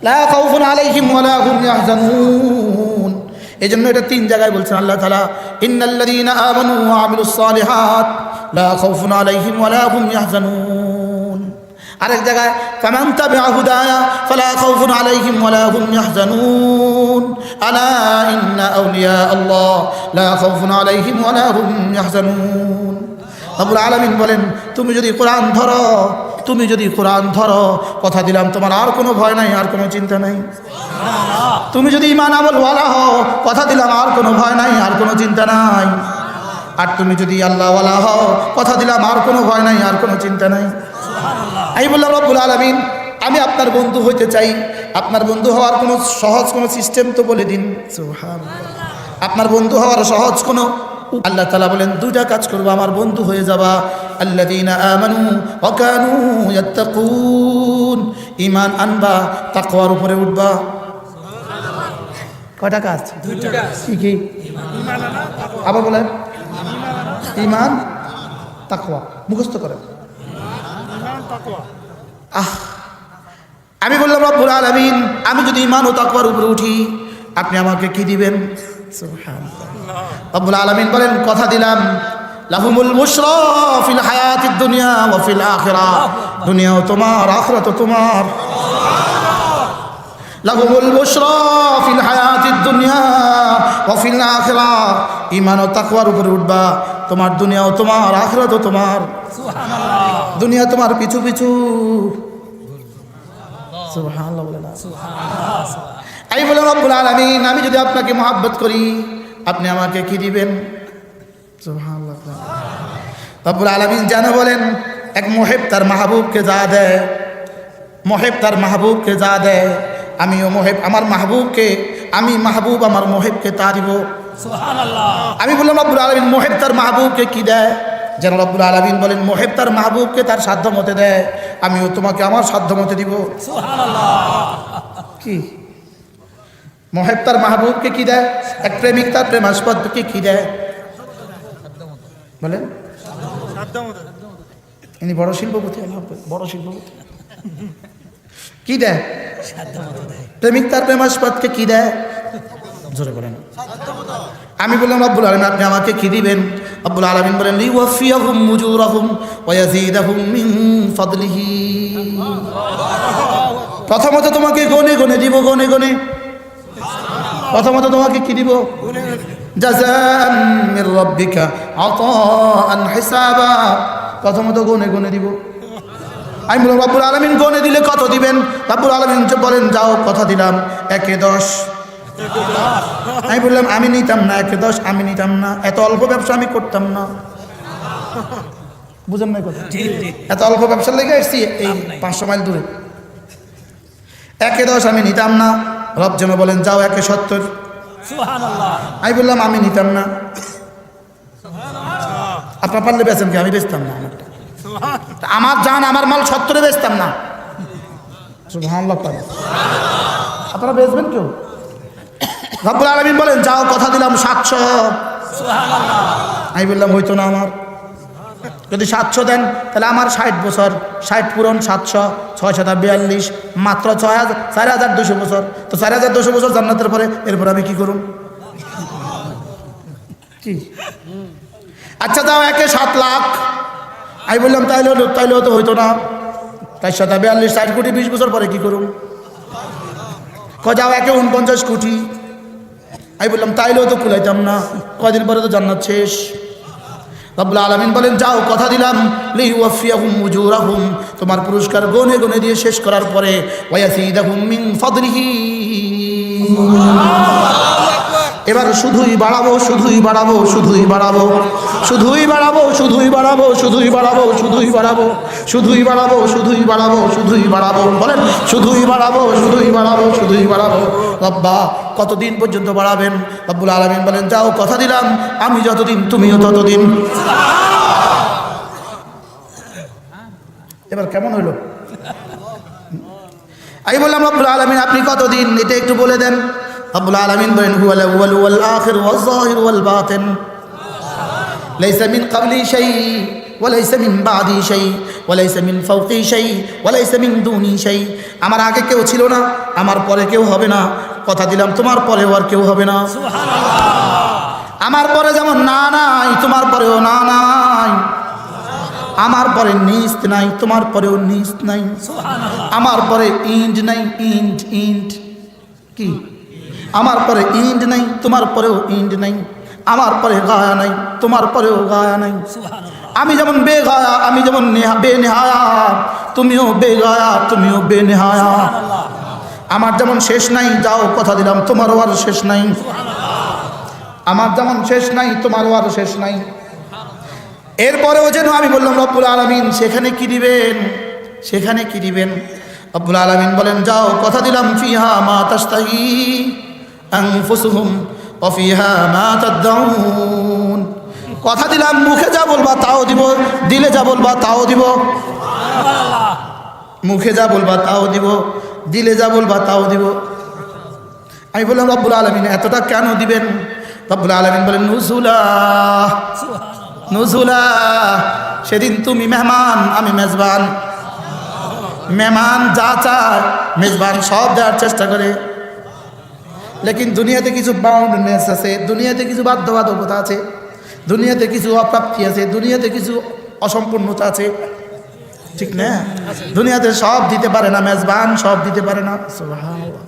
লা খাউফুন আলাইহিম ওয়া লা হুম ইয়াহজানুন। এজন্য এটা 3 জায়গায় বলছেন আল্লাহ তাআলা, ইন্নাল্লাযীনা আমানু ওয়া আমিলুস সালিহাত লা খাউফুন আলাইহিম ওয়া লা হুম ইয়াহজানুন। আরেক জায়গায় ফামান তাবিআ হুদায়া ফালা খাউফুন আলাইহিম ওয়া লা হুম ইয়াহজানুন আলা ইন্না আউলিয়া আল্লাহ লা খাউফুন আলাইহিম ওয়া লা হুম ইয়াহজানুন। রব্বুল আলামিন বলেন, তুমি যদি কোরআন ধরো, তুমি যদি কোরআন ধরো, কথা দিলাম তোমার আর কোনো ভয় নাই, আর কোনো চিন্তা নাই। তুমি যদি ঈমান আমল ওয়ালা হও, কথা দিলাম আর কোনো ভয় নাই, আর কোনো চিন্তা নাই। আর তুমি যদি আল্লাহ ওয়ালা হও, কথা দিলাম আর কোনো ভয় নাই, আর কোনো চিন্তা নাই। আমি বললাম, রব্বুল আলামিন আমি আপনার বন্ধু হইতে চাই, আপনার বন্ধু হওয়ার কোনো সহজ কোনো সিস্টেম তো বলে দিন। সুবহানাল্লাহ। আপনার বন্ধু হওয়ার সহজ কোনো, আল্লাহ তাআলা বলেন 2টা কাজ করবো, আমার বন্ধু হয়ে যাবা। আল্লাযীনা আমানু ওয়া কানু ইয়াত্তাকুন, ঈমান আনবা, তাকওয়ার উপরে উঠবা। কয়টা কাজ? 2টা কাজ। কি? ঈমান আনা, তাকওয়া। আবার বলেন, ঈমান তাকওয়া মুখস্থ করেন। ঈমান তাকওয়া। আমি বললাম, রব্বুল আলামিন আমি যদি ঈমান ও তাকওয়ার উপরে উঠি, আপনি আমাকে কি দিবেন? সুবহানাল্লাহ। রব্বুল আলামিন বলেন, কথা দিলাম লাহুমুল বুশরা ফিল হায়াতিদ দুনিয়া ওয়া ফিল আখিরাহ, দুনিয়াও তোমার, আখিরাতও তোমার। লাহুমুল বুশরা ফিল হায়াতিদ দুনিয়া ওয়া ফিল আখিরাহ, ঈমান ও তাকওয়ার উপরে উঠবা, তোমার দুনিয়াও তোমার, আখিরাতও তোমার। সুবহানাল্লাহ। দুনিয়া তোমার পিছু পিছু। সুবহানাল্লাহ বলে না। সুবহানাল্লাহ। আমি বললাম, রব্বুল আলামিন আমি যদি আপনাকে মহব্বত করি, আপনি আমাকে কি দিবেন? সুবহানাল্লাহ। রব্বুল আলামিন যেন বলেন, এক মুহিব তার মাহবুবকে যা দেয়, মুহিব তার মাহবুবকে যা দেয়, আমিও মুহিব আমার মাহবুবকে, আমি মাহবুব আমার মুহিবকে তা দিব। সুবহানাল্লাহ। আমি বললাম, রব্বুল আলামিন মুহিব তার মাহবুবকে কি দেয়? যেন রব্বুল আলামিন বলেন, মুহিব তার মাহবুবকে তার সাধ্য মতে দেয়, আমিও তোমাকে আমার সাধ্য মতে দিব। সুবহানাল্লাহ। কি মুহিব তার মাহবুবকে কি দেয়? এক প্রেমিক তার প্রেমাস্পদকে কি দেয়? বলেন, ইনি বড় শিল্পপতি, বড় শিল্পপতি। কি দেয়? প্রেমিক তার প্রেমাস্পদকে কি দেয়? জোরে বলেন। আমি বললাম, রব্বুল আলামিন আপনি আমাকে কি দিবেন? রব্বুল আলামিন বলেন, লিওয়াফিয়াহুম মুজুরাহুম ওয়া ইয়াজিদাহুম মিন ফাদলিহি। প্রথমত তোমাকে গনে গনে দিব, গনে গনে। প্রথমত তোমাকে কি দিব? জাযাআন মির রাব্বিকা আতাআন হিসাবা। প্রথমত গনে গনে দিব। আমি বললাম, রব্বুল আলামিন গনে দিলে কত দিবেন? রব্বুল আলামিন বলেন, যাও কথা দিলাম 1-এ 10। আমি বললাম, আমি নিতাম না 1-এ 10, আমি নিতাম না, এত অল্প ব্যবসা আমি করতাম না। বুঝেন না কথা? এত অল্প ব্যবসার লেগে এসছি এই 500 মাইল দূরে। 1-এ 10 আমি নিতাম না। রব যেন বলেন, যাও 1-এ 70। সুবহানাল্লাহ। আমি বললাম, আমি নিতাম না। আপনার পারলে বেচেন কি? আমি বেচতাম না। আমার জান আমার মাল 70-এ বেচতাম না। সুবহানাল্লাহ। আপনারা বেচবেন কেউ? রব্বুল আলামিন বলেন, যাও কথা দিলাম 700। আমি বললাম হইতো না আমার, যদি 700 দেন তাহলে আমার 60 বছর, 60 পূরণ 700, 6 7 42, মাত্র 4200 বছর। তো 4200 বছর জান্নাতের পরে এরপর আমি কি করুন? কি আচ্ছা দাও একে 7 লাখ। আমি বললাম তাইলেও তো হইতো না, 4 7 42, 60 কোটি 20 বছর পরে কি করুন? যাও একে 49 কোটি। আমি বললাম তাইলেও তো কুলাইতাম না, কয়দিন পরে তো জান্নাত শেষ। রব্বুল আলামিন বলেন যাও কথা দিলাম লিওয়াফিয়াহুম উজুরাহুম, তোমার পুরস্কার গনে গনে দিয়ে শেষ করার পরে ওয়ায়াসিদাহুম মিন ফাদলিহি, এবার শুধুই বাড়াবো, শুধুই বাড়াবো, শুধুই বাড়াবো, শুধুই বাড়াবো, শুধুই বাড়াবো, শুধুই বাড়াবো, শুধুই বাড়াবো, শুধুই বাড়াবো, শুধুই বাড়াবো, শুধুই বাড়াবো। বলেন শুধুই বাড়াবো, শুধুই বাড়াবো, শুধুই বাড়াবো। রব্বা কতদিন পর্যন্ত বাড়াবেন? রব্বুল আলামিন বলেন যাও কথা দিলাম আমি যতদিন তুমিও ততদিন। এবার কেমন হইল? আমি বললাম রব্বুল আলামিন আপনি কতদিন এটা একটু বলে দেন। রব্বুল আলামিন বলেন হুয়াল আউয়াল ওয়াল আখির ওয়াল যাহির ওয়াল বাতিন লাইসা মিন ক্বাবলি শাই ওয়া লাইসা মিন বাদি শাই ওয়া লাইসা মিন ফাওকি শাই ওয়া লাইসা মিন দুনি শাই। আমার আগে কেউ ছিল না, আমার পরে কেউ হবে না, কথা দিলাম তোমার পরে আর কেউ হবে না। সুবহানাল্লাহ। আমার পরে যেমন না নাই তোমার পরেও না নাই, আমার পরে নিস্ত নাই তোমার পরেও নিস্ত নাই, আমার পরে ইন্ড নাই, ইন্ড কি, আমার পরে ইন্ড নাই তোমার পরেও ইন্ড নাই, আমার পরে গায়া নাই তোমার পরেও গায়া নাই। আমি যেমন বেগায়া, আমি যেমন বেনেহায়া, তুমিও বেগায়া তুমিও বেনেহায়া। আমার যেমন শেষ নাই, যাও কথা দিলাম তোমারও আর শেষ নাই, আমার যেমন শেষ নাই তোমারও আর শেষ নাই। এরপরেও যেন আমি বললাম রব্বুল আলামিন সেখানে কি দিবেন, সেখানে কি দিবেন? রব্বুল আলামিন বলেন যাও কথা দিলাম ফিহা মা তাশতাহি আনফুসুহুম ওয়া ফিহা মা তাদউন, কথা দিলাম মুখে যা বলবা তাও দিব, দিলে যা বলবা তাও দিব। মুখে যা বলবা তাও দিব, দিলে যা বলবা তাও দিব। আমি বললাম রব্বুল আলামিন এতটা কেন দিবেন? রব্বুল আলামিন বলেন নুজুলা, নুজুলা, সেদিন তুমি মেহমান আমি মেজবান। মেহমান যা চায় মেজবান সব দেওয়ার চেষ্টা করে, লেকিন দুনিয়াতে কিছু বাউন্ডনেস আছে, দুনিয়াতে কিছু বাধ্যবাধকতা আছে, দুনিয়াতে কিছু অপ্রাপ্তি আছে, দুনিয়াতে কিছু অসম্পূর্ণতা আছে, ঠিক না? দুনিয়াতে সব দিতে পারে না মেজবান, সব দিতে পারে না। সুবহানাল্লাহ।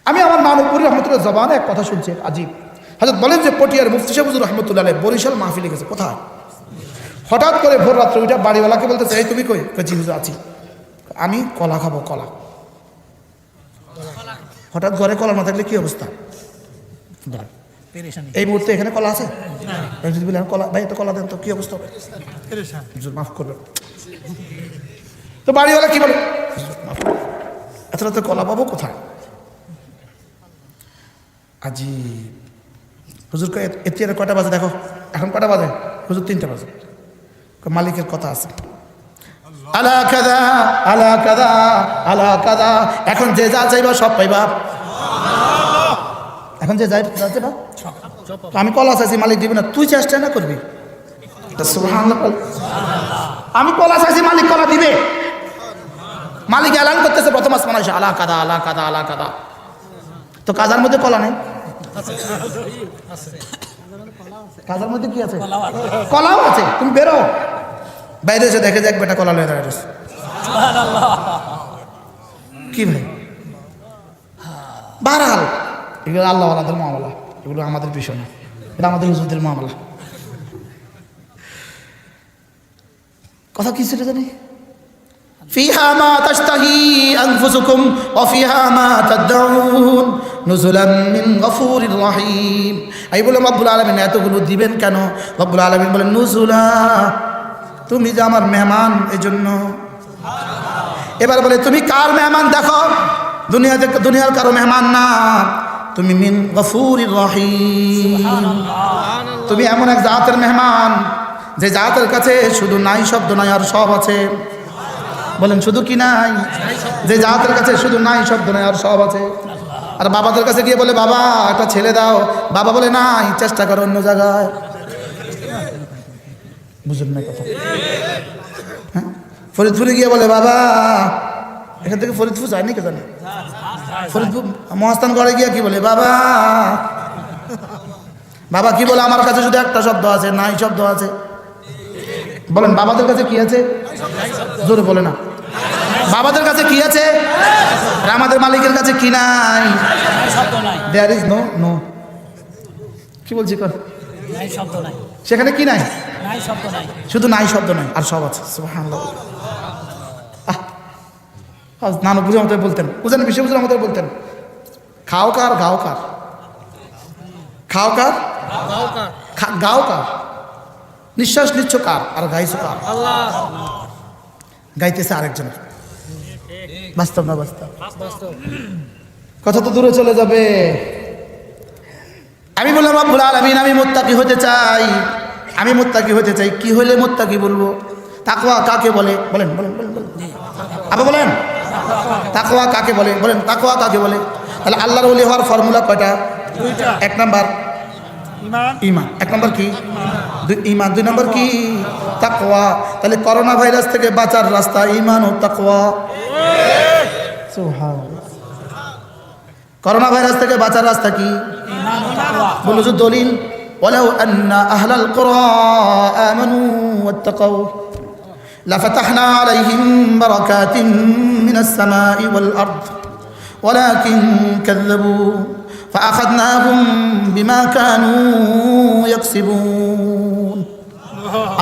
আমি আমার নানুপুরি রহমতুল্লাহ জবানে এক কথা শুনছি আজীব। হযরত বলেন যে পটিয়ার মুফতি সাহেব হুজুর রহমতুল্লাহ আলাইহি বরিশাল মাহফিলে গেছে। কোথায়? হঠাৎ করে ভোর রাত্রে ওইটা বাড়িওয়ালাকে বলতেছে এই তুমি কই? জি হুজুর আছি। আমি কলা খাবো, কলা। হঠাৎ ঘরে কলা না থাকলে কি অবস্থা? এই মুহূর্তে এখানে কলা আছে? যদি বলেন কলা ভাই তো কলা দেন তো কি অবস্থা হবে? হুজুর মাফ করবেন। তো বাড়িওয়ালা কি বলে এত রাতে কলা পাবো কোথায়? আজি হুজুর এতিয়ারে কয়টা বাজে দেখো, এখন কয়টা বাজে? হুজুর 3টা বাজে। মালিকের কথা আছে আলা কাদা আলা কাদা আলা কাদা, এখন যে যা চাইবা সব পাইবা, এখন যে যাই যাবা। আমি কলা চাইছি মালিক দিবে না, তুই চেষ্টা না করবি। সুবহানাল্লাহ। আমি কলা চাইছি মালিক কলা দিবে। মালিক এলান করতেছে প্রথম আসমান এসে আলা কাদা আলা কাদা আলা কাদা, তো কাজার মধ্যে কলা নেই। কাজার মধ্যে কি আছে? কলাও আছে। তুমি বেরো, বাইরে এসে দেখে যাক বেটা কলা লয়ে দাঁড়ায় কি ভাই? বারহাল এগুলো আল্লাহ আল্লাহদের মামলা, এগুলো আমাদের বিষয় না, এটা আমাদের হুজুরদের মামলা। কথা কি ছিল জানি? ফিহা মা তাশতাহি আনফুসুকুম ওয়া ফিহা মা তাদউন নুজুলাম মিন গফুরির রহিম। এই বলে রব্বুল আলামিন এতগুলো দিবেন কেন? রব্বুল আলামিন বলেন নুজুলা, তুমি যে আমার মেহমান এজন্য। এবার বলে তুমি কার মেহমান? দেখো দুনিয়াতে দুনিয়ার কারো মেহমান না, তুমি মিন গফুরির রহিম, তুমি এমন এক জাতের মেহমান যে জাতের কাছে শুধু নাই শব্দ নাই আর সব আছে। বলেন শুধু কি নাই? যে জাতের কাছে শুধু নাই শব্দ নাই আর সব আছে। আর বাবাদের কাছে গিয়ে বলে বাবা একটা ছেলে দাও, বাবা বলে নাই, চেষ্টা করো অন্য জায়গায়। বুঝলেন না কথা? হ্যাঁ, ফরিদপুরে গিয়ে বলে বাবা, এখান থেকে ফরিদপুর যায়নি কে জানে, ফরিদপুর মহাস্থানগড়ে গিয়ে কি বলে বাবা, বাবা কি বলে, আমার কাছে শুধু একটা শব্দ আছে, নাই শব্দ আছে। বলেন বাবাদের কাছে কি আছে? জোরে বলে না, বাবাদের কাছে কি আছে? আর আমাদের মালিকের কাছে কি নাই? There is no no. কি বলছি কর, সেখানে কি নাই? শুধু নাই শব্দ নাই, আর সব আছে। সুবহানাল্লাহ। নানু বুঝে মতো বলতেন, বুঝেন বিশ্ব বুঝে মতো বলতেন, খাও কার গাও কার, খাও কার গাও কার, নিঃশ্বাস নিচ্ছ কার আর গাইছো কার? গাইতেছে আরেকজনের। বাস্তব না বাস্তব? কথা তো দূরে চলে যাবে। আমি বললাম রব্বুল আলামিন আমি মুত্তাকি হতে চাই, আমি মুত্তাকি হতে চাই। কি হলে মুত্তাকি বলবো? তাকওয়া কাকে বলে? বলেন বলেন বলেন বলেন আবার বলেন, তাকওয়া কাকে বলে? বলেন তাকওয়া কাকে বলে? তাহলে আল্লাহর ওলি হওয়ার ফর্মুলা কয়টা? এক নাম্বার ঈমান। এক নাম্বার কি? ঈমান। দুই নাম্বার কি? তাকওয়া। তাহলে করোনা ভাইরাস থেকে বাঁচার রাস্তা ঈমান ও তাকওয়া। সুবহানাল্লাহ। করোনা ভাইরাস থেকে বাঁচার রাস্তা কি? বলো যে দলিল, ওয়ালাউ আন্না আহলাল কুরা আমানু ওয়াত্তাকাউ লাফাতাহনা আলাইহিম বারাকাতিন মিনাস সামাই ওয়াল আরদ ওয়ালাকিন কাযযাবু ফাআখাযনাহুম বিমা কানু ইয়াকসিবুন।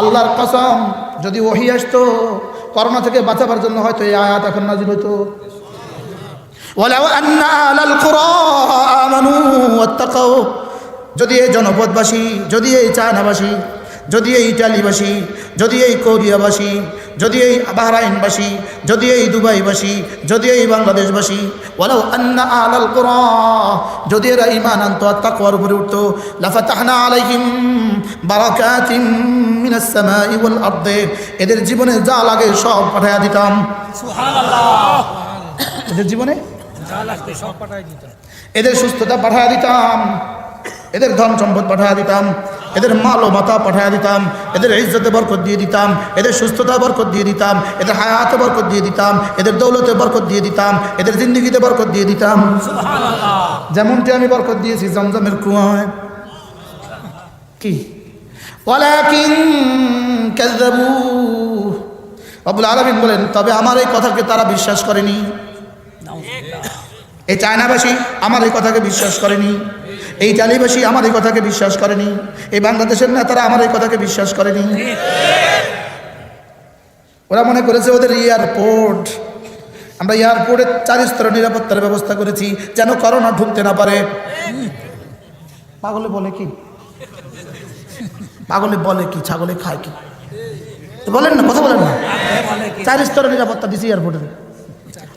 আল্লাহর কসম, যদি ওহী আসতো করোনা থেকে বাঁচাবার জন্য হয়তো এই আয়াত এখন নাযিল হতো। ওয়ালাউ আন্না আহলাল কুরা আমানু ওয়াত্তাকাউ, যদি এই জনপদবাসী, যদি এই চায়নাবাসী, যদি এই ইটালিবাসী, যদি এই কোরিয়াবাসী, যদি এই বাহরাইনবাসী, যদি এই দুবাইবাসী, যদি এই বাংলাদেশবাসী, ওয়ালাউ আন্না আহলাল কুরা, যদি এরা ঈমান আনতো আর তাকওয়ার উপরে উঠতো, লাফাতাহনা আলাইহিম বারাকাতিন মিনাস সামাই ওয়াল আরদি, এদের জীবনে যা লাগে সব পাঠায়া দিতাম। সুবহানাল্লাহ। এদের জীবনে যা লাগবে সব পাঠায়া দিতাম, এদের সুস্থতা পাঠায়া দিতাম, এদের ধন সম্পদ পাঠায়া দিতাম, এদের মাল ও মাতা পাঠায়া দিতাম, এদের ইজ্জতে বরকত দিয়ে দিতাম, এদের সুস্থতা বরকত দিয়ে দিতাম, এদের হায়াতে বরকত দিয়ে দিতাম, এদের দৌলতে বরকত দিয়ে দিতাম, এদের জিন্দেগিতে বরকত দিয়ে দিতাম। সুবহানাল্লাহ। যেমনটি আমি বরকত দিয়েছি জমজমের কুয়ায়। কি? ওয়ালাকিন কাযযাবু, রব্বুল আলামিন বলেন তবে আমার এই কথাকে তারা বিশ্বাস করেনি। এই চায়নাবাসী আমার এই কথাকে বিশ্বাস করেনি, এই ইটালিবাসী আমার এই কথাকে বিশ্বাস করেনি, এই বাংলাদেশের নেতারা আমার এই কথাকে বিশ্বাস করেনি। ওরা মনে করেছে ওদের এয়ারপোর্ট, আমরা এয়ারপোর্টে 4 স্তরের নিরাপত্তার ব্যবস্থা করেছি যেন করোনা ঢুকতে না পারে। পাগলে বলে কি? পাগলে বলে কি? ছাগলে খায় কি? বলেন না, কথা বলেন না। 4 স্তরের নিরাপত্তা দিছি এয়ারপোর্টে।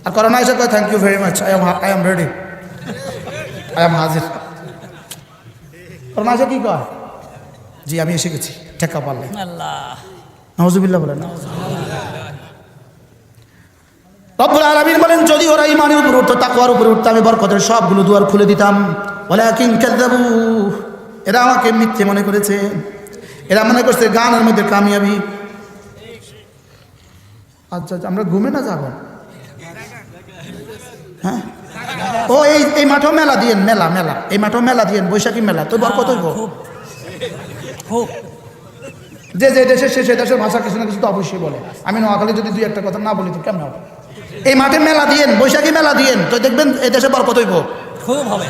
আর করোনা এসে কয় thank you very much, I am ready, I am হাজির। করোনা এসে কি কয়? জি আমি এসে গেছি, ঠেকা পারলে। নাউজুবিল্লাহ বলেন। রব্বুল আলামিন বলেন যদি ওরা ঈমানের উপর উঠতো, তাকওয়ার উপর উঠতো, আমি বরকতের সবগুলো দুয়ার খুলে দিতাম। ওয়ালাকিন কাযযাবু, এরা আমাকে মিথ্যে মনে করেছে, এরা মনে করছে গানের মধ্যে কামিয়াবি। আচ্ছা আমরা ঘুমে না যাব? হ্যাঁ, ও এই মাঠও মেলা দিয়েন, মেলা মেলা, এই মাঠও মেলা দিয়েন, বৈশাখী মেলা, তো বরকত হইব। যে যে দেশের সে দেশের ভাষা কিছু না কিছু তো অবশ্যই বলে। আমি নোয়াখালী যদি 2-1 কথা না বলি তো কেমন হবে? এই মাঠে মেলা দিয়েন, বৈশাখী মেলা দিয়েন, তো দেখবেন এই দেশে বরকত হইব, খুব হবে,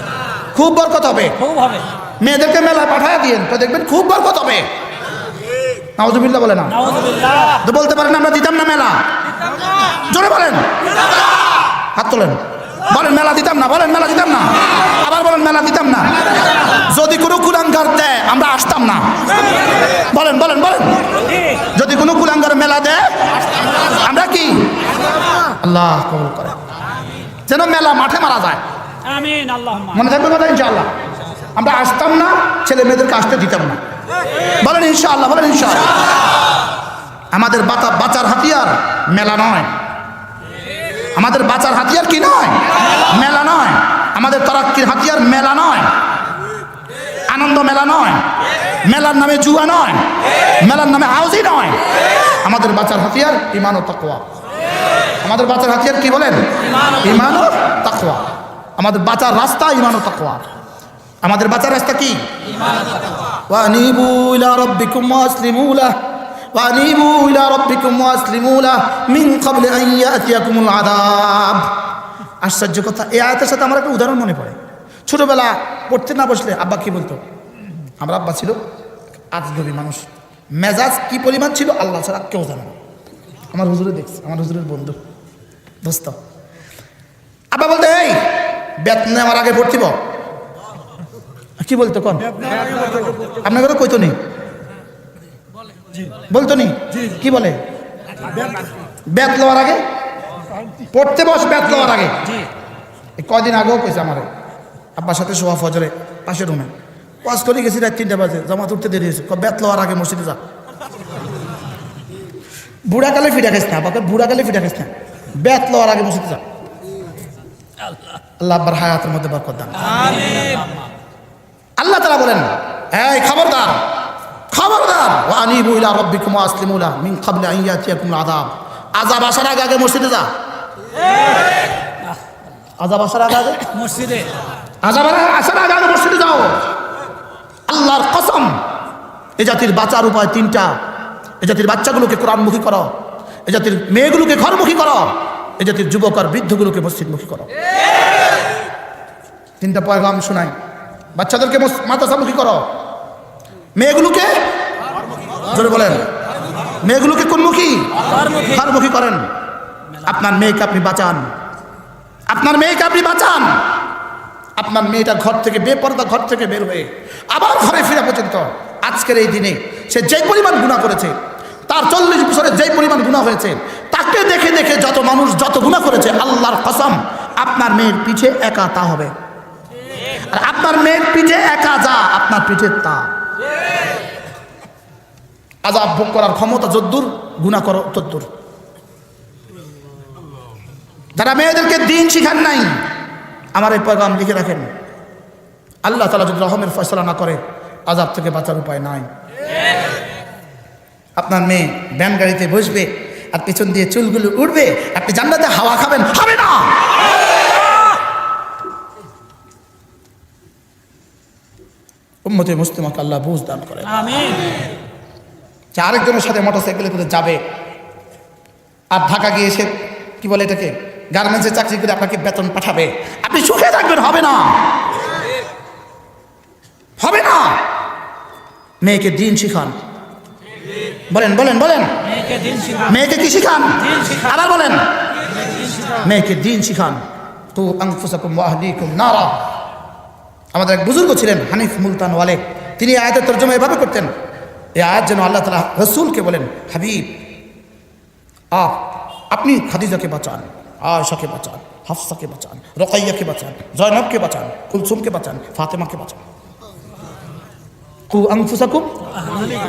খুব বরকত হবে, খুব হবে। মেয়েদেরকে মেলা পাঠায় দিয়েন, তো দেখবেন খুব বরকত হবে। নাউজুবিল্লাহ বলে না? তো বলতে পারেন আমরা দিতাম না মেলা? জোরে বলেন, হাত তোলেন, বলেন মেলা দিতাম না, বলেন মেলা দিতাম না, আবার বলেন মেলা দিতাম না। যদি কোনো কুলাঙ্গার দেয় আমরা আসতাম না, বলেন বলেন বলেন। যদি কোনো কুলাঙ্গার মেলা দেয় আমরা কি? আল্লাহ কবুল করে, যেন মেলা মাঠে মারা যায়। আমিন, আল্লাহুম্মা। মনে থাকবে কথা ইনশাআল্লাহ। আমরা আসতাম না, ছেলে মেয়েদেরকে আসতে দিতাম না। বলেন ইনশাআল্লাহ, বলেন ইনশাআল্লাহ। আমাদের বাঁচার হাতিয়ার মেলা নয়, আমাদের বাঁচার হাতিয়ার কি নয়? মেলা নয়। আমাদের তারাক্কির হাতিয়ার মেলা নয়, আনন্দ মেলা নয়, মেলার নামে জুয়া নয়, মেলার নামে হাউজি নয়। আমাদের বাঁচার হাতিয়ার ঈমান ও তাকওয়া। আমাদের বাঁচার হাতিয়ার কি বলেন? ঈমান ও তাকওয়া। আমাদের বাঁচার রাস্তা ঈমান ও তাকওয়া। আমাদের বাঁচার রাস্তা কি? ওয়া আনিবু ইলা রাব্বিকুম ওয়াসলিমু লাহ ওয়া আনিবু ইলা রাব্বিকুম ওয়াসলিমু লাহ মিন ক্বাবলি আন ইয়াতিয়াকুমুল আযাব। আশ্চর্য কথা, এই আয়াতের সাথে আমার একটা উদাহরণ মনে পড়ে। ছোটবেলা পড়তে না বসলে আব্বা কি বলতো? আমার আব্বা ছিল আজগবি মানুষ, মেজাজ কি পরিমাণ ছিল আল্লাহ ছাড়া কেউ জানে না। আমার হুজুরে দেখছে, আমার হুজুরের বন্ধু দোস্ত। আব্বা বলতে, এই বেত নেওয়ার আগে ভর্তি ব। কি বলতো কোন? আপনার ঘরে কইতো নি, বলতো নি, কি বলে? বেত লওয়ার আগে পড়তে বস, বেত লওয়ার আগে। কয়দিন আগেও কইছে আমার আব্বার সাথে শোয়া ফজরে পাশের রুমে ওয়াজ করে গেছি, রাত 3টা বাজে, জামাত উঠতে দেরি হয়েছে। বেত লওয়ার আগে মসজিদে যা। বুড়াকালে ফিটা খাইস না, আব্বাকে বুড়াকালে ফিটা খাইস না, বেত লওয়ার আগে মসজিদে যা। আল্লাহ আব্বার হায়াতের মধ্যে বরকত দান। আল্লাহ তাআলা বলেন, এই খবরদার, খবরদার, ওয়া আনিবু ইলা রাব্বিকুম ওয়া আসলিমু লাহ মিন ক্বাবলি আন ইয়াতিয়াকুমুল আযাব। আযাব আসার আগে আগে মসজিদে যা। আযাব আসার আগে আগে মসজিদে, আযাব আসার আগে আগে মসজিদে যাও। আল্লাহর কসম, এ জাতির বাঁচার উপায় 3টা। এ জাতির বাচ্চাগুলোকে কোরআনমুখী করো, এ জাতির মেয়েগুলোকে ঘরমুখী করো, এ জাতির যুবক আর বৃদ্ধগুলোকে মসজিদমুখী করো। 3টা পয়গাম শোনাই। বাচ্চাদেরকে মাদ্রাসামুখী করো, মেয়েগুলোকে জোরে বলেন, মেয়েগুলোকে কোনমুখী? ঘরমুখী করেন। আপনার মেয়েকে আপনি বাঁচান, আপনার মেয়েকে আপনি বাঁচান। আপনার মেয়েটা ঘর থেকে বেপরদা, ঘর থেকে বের হয়ে আবার ঘরে ফিরা পর্যন্ত আজকের এই দিনে সে যেই পরিমাণ গুনাহ করেছে, তার 40 বছরে যেই পরিমাণ গুনাহ হয়েছে, তাকে দেখে দেখে যত মানুষ যত গুনাহ করেছে, আল্লাহর কসম আপনার মেয়ের পিছে একা তা হবে। আর আপনার মেয়ের পিঠে একা যা, আপনার পিঠে তা। আযাব ভোগ করার ক্ষমতা যদ্দূর, গুনাহ করো তদ্দূর। যারা মেয়েদেরকে দিন শিখান নাই, আমার এই পয়গাম লিখে রাখেন, আল্লাহ তাআলা যদি রহমের ফয়সালা না করে, আযাব থেকে বাঁচার উপায় নাই। আপনার মেয়ে ভ্যান গাড়িতে বসবে আর পিছন দিয়ে চুলগুলো উঠবে, আপনি জান্নাতে হাওয়া খাবেন, হবে না। উম্মতে মুসলিমাকে আল্লাহ বুঝ দান করেন। আমিন। যে আরেকজনের সাথে মোটরসাইকেলে করে যাবে আর ঢাকা গিয়ে এসে কি বলে এটাকে গার্মেন্টসে চাকরি করে আপনাকে বেতন পাঠাবে, আপনি সুখে থাকবেন, হবে না, হবে না। মেয়েকে দিন শিখান। বলেন বলেন বলেন, মেয়েকে দিন শিখান। মেয়েকে কি শিখান? দিন শিখান। আবার বলেন, মেয়েকে দিন শিখান। কু আনফুসাকুম ওয়া আহলিকুম নারা। আমাদের এক বুজুর্গ ছিলেন হানিফ মুলতান ওয়ালে, তিনি আয়াতের তরজমা এভাবে করতেন। এই আয়াত যেন আল্লাহ তাআলা রাসূলকে বলেন, হাবিব আপনি খাদিজাকে বাঁচান, আয়েশাকে বাঁচান, হাফসাকে বাঁচান, রুকাইয়াকে বাঁচান, জয়নবকে বাঁচান, কুলসুমকে বাঁচান, ফাতেমাকে বাঁচান। কু আনফুসাকুম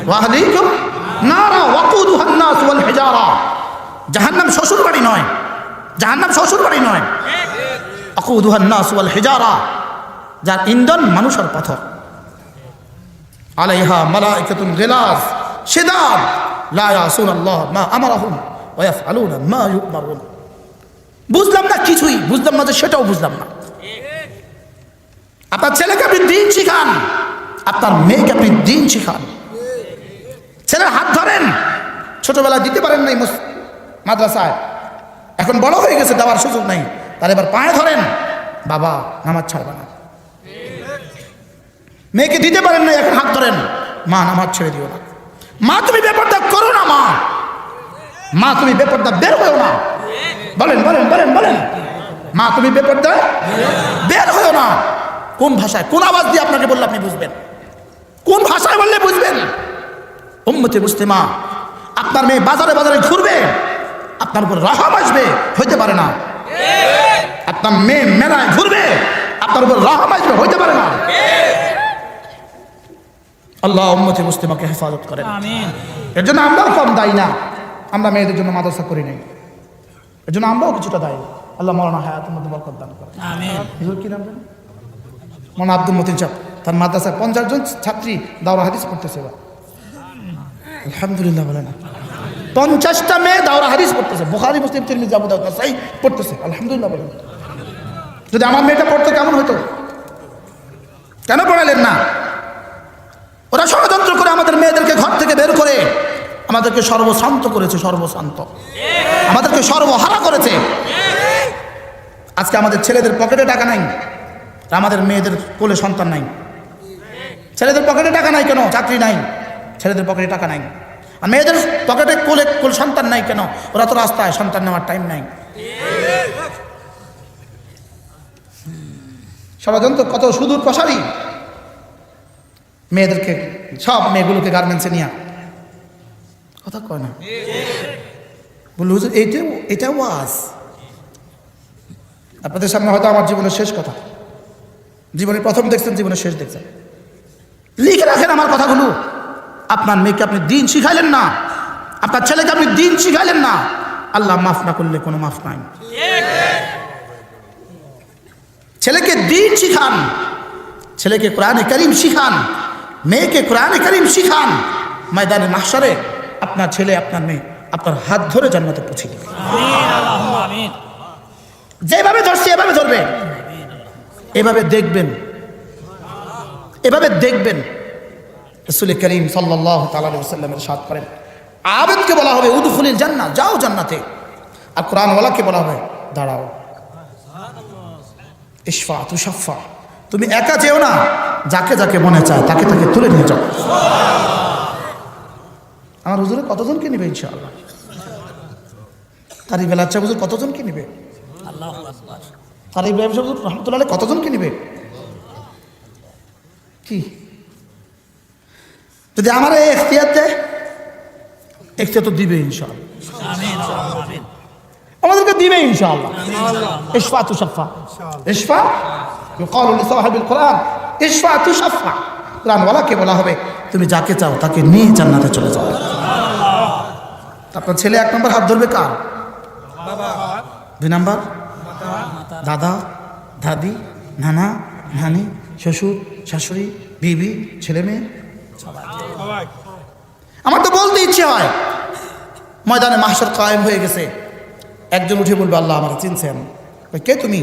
ওয়া আহলিকুম নারা ওয়াকুদুহান নাস ওয়াল হিজারা। জাহান্নাম শ্বশুর বাড়ি নয়, জাহান্নাম শ্বশুর বাড়ি নয়। ওয়াকুদুহান নাস ওয়াল হিজারা, যার ইন্ধন মানুষ আর পাথর। আলাইহা মালাইকাতুন গিলাজ শিদাদ লা ইয়াসুনাল্লাহ মা আমারাহুম ওয়া ইয়াফআলুনা মা ইউমারুন। বুঝলাম না কিছুই, বুঝলাম না যে সেটাও বুঝলাম না। আপনার ছেলেকে আপনি দিন শিখান, আপনার মেয়েকে আপনি দিন শিখান। ছেলের হাত ধরেন, ছোটবেলায় দিতে পারেন নাই মাদ্রাসায়, এখন বড় হয়ে গেছে, দেওয়ার সুযোগ নাই, তার এবার পায়ে ধরেন, বাবা নামাজ ছাড়বে না। মেয়েকে দিতে পারেন না, এখন হাত ধরেন, মা নামাজ ছেড়ে দিও না, মা তুমি বেপরদা করো না, মা মা তুমি বেপরদা বের হয়েও না। বলেন বলেন বলেন বলেন, মা তুমি বেপরদা বের হয়েও না। কোন ভাষায়, কোন আওয়াজ দিয়ে আপনাকে বললে আপনি বুঝবেন? কোন ভাষায় বললে বুঝবেন? উম্মতে মুসলিমা, আপনার মেয়ে বাজারে বাজারে ঘুরবে, আপনার উপর রহম আসবে, হইতে পারে না। আপনার মেয়ে মেলায় ঘুরবে, আপনার উপর রহম আসবে, হইতে পারে না। আল্লাহ উম্মতে মুসলিমাকে হেফাজত করেন। আমিন। এর জন্য আমরাও কম দায়ী না, আমরা মেয়েদের জন্য মাদ্রাসা করি নাই। এর জন্য আমরাও কিছুটা দায়ী। আল্লাহ মাওলানা হায়াতের মধ্যে বরকত দান করেন। আমিন। হুজুর কি নাম জানেন? মাওলানা আব্দুল মতিন সাহেব, তার মাদ্রাসায় 50 জন ছাত্রী দাওরা হাদিস পড়তেছে এবার। আলহামদুলিল্লাহ বলেন। 50টা মেয়ে দাওরা হাদিস পড়তেছে, বুখারী মুসলিম তিরমিজি আবু দাউদ নাসাই পড়তেছে। আলহামদুলিল্লাহ বলেন। যদি আমার মেয়েটা পড়তো কেমন হতো? কেন পড়ালেন না? ওরা ষড়যন্ত্র করে আমাদের মেয়েদেরকে ঘর থেকে বের করে আমাদেরকে সর্বশান্ত করেছে, সর্বশান্ত, আমাদেরকে সর্বহারা করেছে। আজকে আমাদের ছেলেদের পকেটে টাকা নাই, আর আমাদের মেয়েদের কোলে সন্তান নাই। ছেলেদের পকেটে টাকা নাই কেন? চাকরি নাই, ছেলেদের পকেটে টাকা নাই। আর মেয়েদের পকেটে কোলে সন্তান নাই কেন? ওরা তো রাস্তায়, সন্তান নেওয়ার টাইম নাই। ষড়যন্ত্র কত সুদূর প্রসারী। মেয়েদেরকে, সব মেয়েগুলোকে গার্মেন্টসে নিয়ে কথা কয় না, বলল হুজুর এটা ওয়াজ। আপনাদের সামনে হয়তো আমার জীবনের শেষ কথা, জীবনের প্রথম দেখছেন, জীবনের শেষ দেখছেন। লিখে রাখেন আমার কথাগুলো। আপনার মেয়েকে আপনি দিন শিখাইলেন না, আপনার ছেলেকে আপনি দিন শিখাইলেন না, আল্লাহ মাফ না করলে কোনো মাফ নাই। ছেলেকে দিন শিখান, ছেলেকে কোরআনে কারীম শিখান, মেয়েকে কোরআনে কারীম শিখান। ময়দানে মাহশারে আপনার ছেলে, আপনার মেয়ে আপনার হাত ধরে জান্নাতে পৌঁছে দেবে। যেভাবে ধরছি এভাবে ধরবে, এভাবে দেখবেন, এভাবে দেখবেন। রাসূল করিম সাল্লাল্লাহু তাআলা আলাইহি ওয়াসাল্লামের ইরশাদ করেন, আবেদকে বলা হবে উদখুলিল জান্নাহ, যাও জান্নাতে। আর কোরআনওয়ালাকে বলা হবে দাঁড়াও, ইশফা তুশাফা, তুমি একা যেও না, যাকে যাকে মনে চায় তাকে তাকে তুলে নিয়ে যাও। আমার হুজুরে কতজনকে নিবে ইনশাআল্লাহ? কারি বেলা আচ্ছা হুজুর কতজনকে নিবে? আল্লাহু আকবার। কারি ইব্রাহিম সাহেব হুজুর রহমতুল্লাহ আলাইহি কতজনকে নিবে? কি যদি আমার এই এখতিয়ার দেয়, এখতিয়ার তো দিবে ইনশাআল্লাহ, আমিন আমিন। আমাদেরকে দিবে ইনশাআল্লাহ। ইশফা তুশাফা, ইশফা ইউকালু লিসাহিবিল কোরআন ইশফা তুশাফা। কোরআনওয়ালাকে বলা হবে তুমি যাকে চাও তাকে নিয়ে জান্নাতে চলে যাও। আপনার ছেলে 1 নম্বর হাত ধরবে কার? 2 নম্বর দাদা দাদি, নানা নানি, শ্বশুর শাশুড়ি, বিবি, ছেলে মেয়ে। আমার তো বলতে ইচ্ছে হয়, ময়দানে মাহশার কায়েম হয়ে গেছে, একজন উঠে বলবে আল্লাহ আমার চিনছেন? কে তুমি?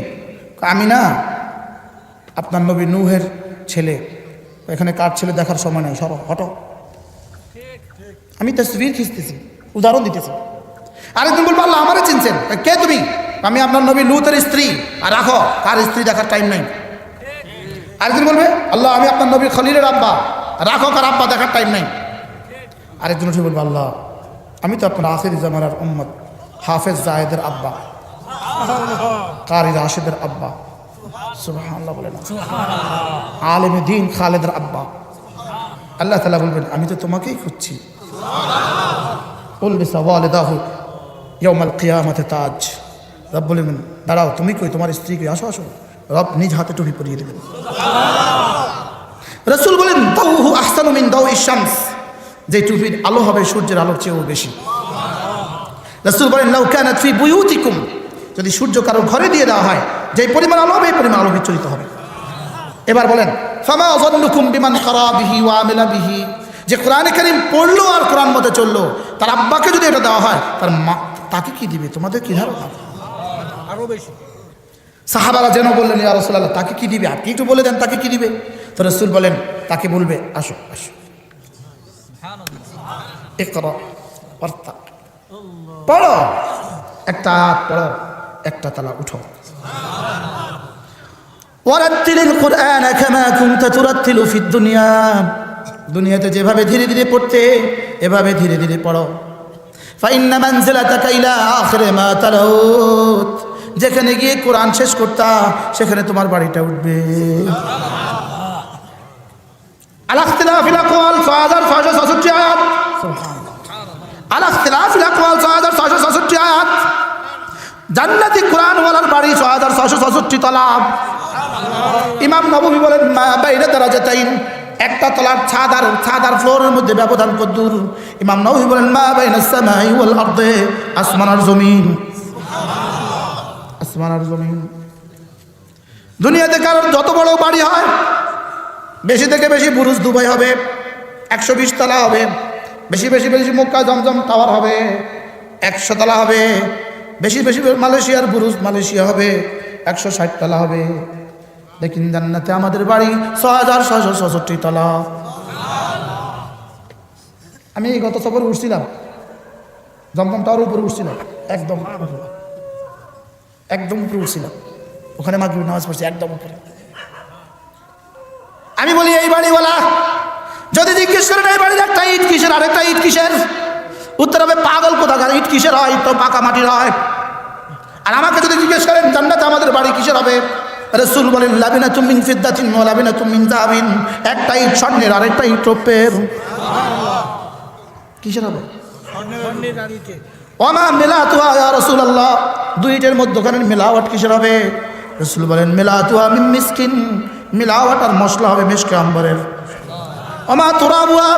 আমি না, আপনার নবী নূহের ছেলে। এখানে কার ছেলে দেখার সময় নাই, সরো হটো। আমি তাসবীর খিঁচতেছি, উদাহরণ দিতেছি। আরেকজন বলবো আল্লাহ আমারে চিনছেন? কে তুমি? আমি আপনার নবী লূতের স্ত্রী। আর রাখো, কার স্ত্রী দেখার টাইম নাই। আরেকজন বলবে আল্লাহ আমি আপনার নবী খলিলের আব্বা। রাখো, কার আব্বা দেখার টাইম নাই। আরেকজন উঠে বলবো আল্লাহ আমি তো আপনার আখির জামানার উম্মত হাফেজ জায়েদের আব্বা, কারি রাশেদের আব্বা। সুবহানাল্লাহ বলেন, আলেমে দ্বীন খালেদের আব্বা। আল্লাহ তাআলা বলবেন আমি তো তোমাকেই খুঁজছি। উলবিসা ওয়ালিদাহু ইয়াউমাল কিয়ামাতি তাজ। রব বলবেন দাঁড়াও, তুমি কই? তোমার স্ত্রী কই? আসো আসো। রব নিজ হাতে টুপি পরিয়ে দেবেন। রাসূল বলেন দাউহু আহসানু মিন দাউইশ শামস, যে টুপির আলো হবে সূর্যের আলোর চেয়েও বেশি। রাসূল বলেন লাউ কানাত ফি বুয়ুতিকুম, যদি সূর্য কারো ঘরে দিয়ে দেওয়া হয়, যে পরিমাণ আলো হবে এই পরিমাণ আলো বিচলিত হবে। এবার বলেন ফামা যান্নুকুম বিমান ক্বারা বিহি ওয়া আমিলা বিহি, যে কোরআনে কারীম পড়লো আর কোরআন মতে চললো, তার আব্বাকে যদি এটা দেওয়া হয় তার মা তাকে কি দিবে? তোমাদের কি ধারণা? আরো বেশি। সাহাবারা যেন বললেন ইয়া রাসূলুল্লাহ তাকে কি দিবে? আপনি একটু বলে দেন তাকে কি দিবে। তো রাসূল বলেন তাকে বলবে আসো আসো, ইকরা ওয়ারতা, পড়ো, একটা আয়াত পড়ো, একটা তালা উঠো। ওয়ারাত্তিলিল কুরআন কামা কুনতা তুরাত্তিলু ফিদ দুনিয়া, দুনিয়াতে যেভাবে ধীরে ধীরে পড়তে এভাবে ধীরে ধীরে পড়ো। ফাইন্না মানজিলাতাকা ইলা আখিরি মা তালাউত, যেখানে গিয়ে কোরআন শেষ করতা সেখানে তোমার বাড়িটা উঠবে। আলা ইখতিলাফিল আকওয়াল 6666 আয়াত, সুবহানাল্লাহ। আলা ইখতিলাফিল আকওয়াল 6666 আয়াত। জান্নাতি কোরআনওয়ালার বাড়ি 6666 তলা। ইমাম নববী বলেন মা বাইনা দারাজাতাইন, একটা তলার ছাদ আর ফ্লোরের মধ্যে ব্যবধান কতদূর? ইমাম নববী বলেন মা বাইনাস সামাই ওয়াল আরদি, আসমান আর জমিন। আসমান আর জমিন। দুনিয়াতে কারোর যত বড় বাড়ি হয়, বেশি থেকে বেশি বুরুজ দুবাই হবে, 120 তলা হবে। বেশি বেশি বেশি মক্কা জমজম টাওয়ার হবে, 100 তলা হবে। বেশি বেশি মালয়েশিয়ার বুরুজ মালয়েশিয়া হবে, 160 তলা হবে। लेकिन জান্নাতে আমাদের বাড়ি 6666 তলা। আমি গত সফরে উঠছিলাম, জমজম টাওয়ারের উপরে উঠছিলাম, একদম উপরে উঠছিলাম। ওখানে মাগরিব নামাজ পড়ছি একদম উপরে। আমি বলি এই বাড়িওয়ালা যদি জিজ্ঞেস করেন এই বাড়ির একটা ইট কিসের আরেকটা ইট কিসের, উত্তর হবে পাগল কোথাকার, ইট কিসের হয়, তো পাকা মাটির হয়। আর আমাকে যদি জিজ্ঞেস করেন জান্নাতে আমাদের বাড়ি কিসের হবে, রাসূল বলেন লাবিনাতুম মিন ফিদ্দাতিন ওয়া লাবিনাতুম মিন যাহাবিন, একটা ইট স্বর্ণের আরেকটা ইট রূপের। কিসের হবে? ওমা মিলাতুহা ইয়া রাসূলুল্লাহ, দুই ইটের মধ্যখানের মিলাওয়াট কিসের হবে? রাসূল বলেন মিলাতুহা মিন মিসকিন, মিলাওয়াট আর মশলা হবে মিশকে আম্বরের। ওমা তুরাবুহা,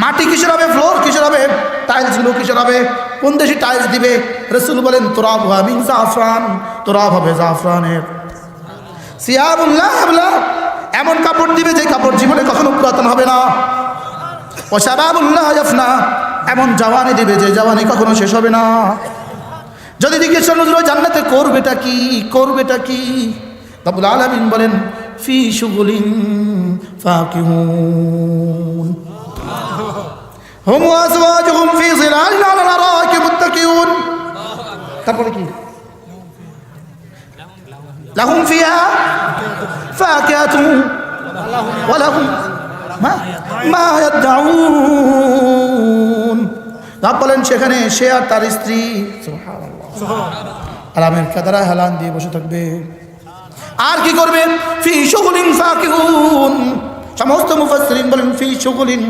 মাটি কিসের হবে, ফ্লোর কিসের হবে, টাইলসগুলো কিসের হবে, কোন দেশি টাইলস দিবে? রাসূল বলেন তুরাবুহা মিন জাফরান, তুরাব হবে জাফরানের। সিয়াবুল্লাহ আবলা, এমন কাপড় দিবে যে কাপড় জীবনে কখনো পুরাতন হবে না। ও শাবাবুল্লাহ ইয়াফনা, এমন জাওয়ানি দিবে যে জাওয়ানি কখনো শেষ হবে না। যদি জিজ্ঞেস করেন জান্নাতে করবেটা কি, করবেটা কি? রব্বুল আলামিন বলেন ফি শুগুলিন ফাকিহুন হুম ওয়া আজওয়াজুহুম ফি জিলালিন আলা আরাইকি মুত্তাকিউন। তারপরে কি? লাহুম ফিহা ফাকিহাতুন ওয়া লাহুম মা ইয়াদউন। রব বলেন সেখানে সে আর তার স্ত্রী সুবহানাল্লাহ আরামের কাদারা হেলান দিয়ে বসে থাকবে। আর কি করবে? ফি শুগুলিন ফাকিহুন। সমস্ত মুফাসসিরিন বলেন ফি শুগুলিন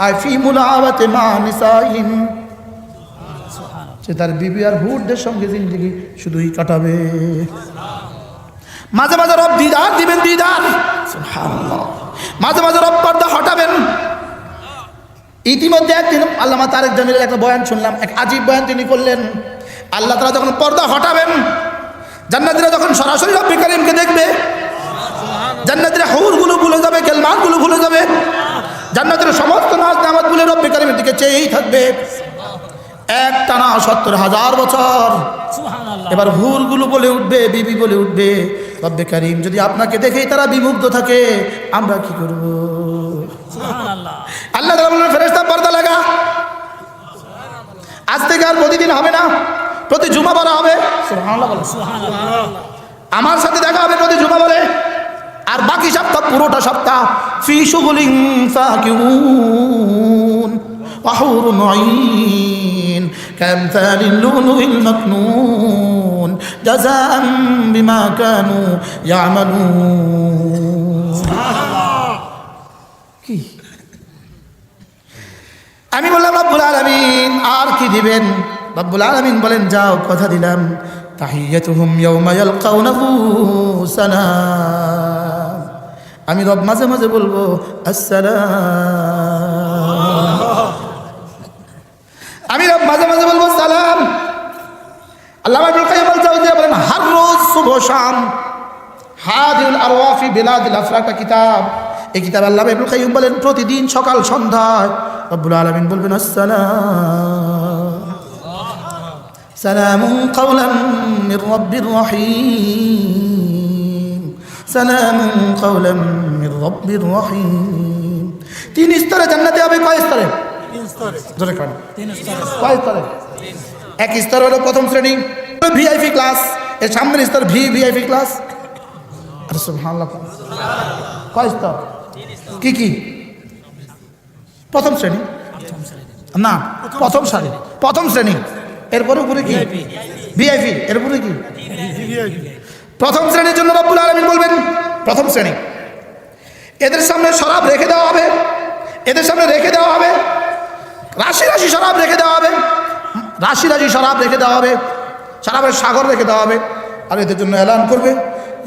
আই ফি মুলাওয়াতি মা নিসাইন, সে তার বিবি আর হুডদের সঙ্গে জিন্দেগি শুধুই কাটাবে। মাঝে মাঝে রব দিদার দিবেন, দিদার সুবহানাল্লাহ। মাঝে মাঝে রব পর্দা হটাবেন। ইতিমধ্যে একদিন আল্লামা তারেক জামিলের একটা বয়ান শুনলাম, এক আজীব বয়ান তিনি করলেন। আল্লাহ তাআলা যখন পর্দা হটাবেন, জান্নাতীরা যখন সরাসরি রব্বে কারীমকে দেখবে, জান্নাতীরা হুরগুলো ভুলে যাবে, কেলমানগুলো ভুলে যাবে, জান্নাতীরা সমস্ত নাজ নেয়ামত ভুলে রব্বে কারীমের দিকে চেয়েই থাকবে এক টানা 70,000 বছর। এবার হুরগুলো বলে উঠবে, বিবি বলে উঠবে, রব্বে কারীম যদি আপনাকে দেখেই তারা বিমুগ্ধ থাকে, আমরা কি করব? আল্লাহ তাআলা বলেন ফেরেশতা পর্দা লাগা, আজ থেকে আর প্রতিদিন হবে না, প্রতি জুমা পড়া হবে। সুবহানাল্লাহ বলেন, আমার সাথে দেখা হবে প্রতি জুমা পড়ে। আর বাকি সপ্তাহ, পুরোটা সপ্তাহ ফি শুগুলিন ফাকিহুন ওয়া হুরুন আইন কামসালিল লুলুইল মাকনুন জাযাআন বিমা কানু ইয়ামালুন। কি আমি বললাম রব্বুল আলামিন আর কি দিবেন? রব্বুল আলামিন বলেন যাও, কথা দিলাম, তাহিয়াতুহুম ইয়াওমা ইয়ালকাউনাহু সালাম। আমি রব মাঝে মাঝে বলবো আসসালাম, আমি রব মাঝে মাঝে বলবো সালাম। আল্লামা ইবনুল কাইয়্যিম আল-জাওজিয়া বলেন হর রোজ সুবহ শাম হাদিউল আরওয়াফি বিলাদিল আফরাক কিতাব, এই কিতাব আল্লামা ইবনুল কাইয়্যিম বলেন প্রতিদিন সকাল সন্ধ্যায় রব্বুল আলামিন বলবেন আসসালাম সালামুন কাওলাম মির রাব্বির রহিম, সালামুন কাওলাম মির রাব্বির রহিম। 3 স্তরে জান্নাতে হবে। কয় স্তরে? 3 স্তরে। জোরে কান। 3 স্তরে। কয় স্তরে? এক স্তর হলো প্রথম শ্রেণী, ভিআইপি ক্লাস, এর সামনের স্তর ভিআইপি ক্লাস। আরে সুবহানাল্লাহ। কয় স্তর? কি কি? প্রথম শ্রেণী না, প্রথম সারি, প্রথম শ্রেণী। এরপরে উপরে কি? ভিআইপি। এরপরে কি? প্রথম শ্রেণীর জন্য রব্বুল আলামিন বলবেন প্রথম শ্রেণী, এদের সামনে শরাব রেখে দেওয়া হবে, এদের সামনে রেখে দেওয়া হবে রাশি রাশি শরাব রেখে দেওয়া হবে, রাশি রাশি শরাব রেখে দেওয়া হবে, শরাবের সাগর রেখে দেওয়া হবে। আর এদের জন্য এলান করবে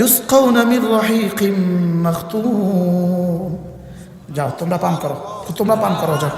ইউসকাউনা মির রাহিকিম মাখতুম, যাও তোমরা পান করো, তোমরা পান করো, যাও।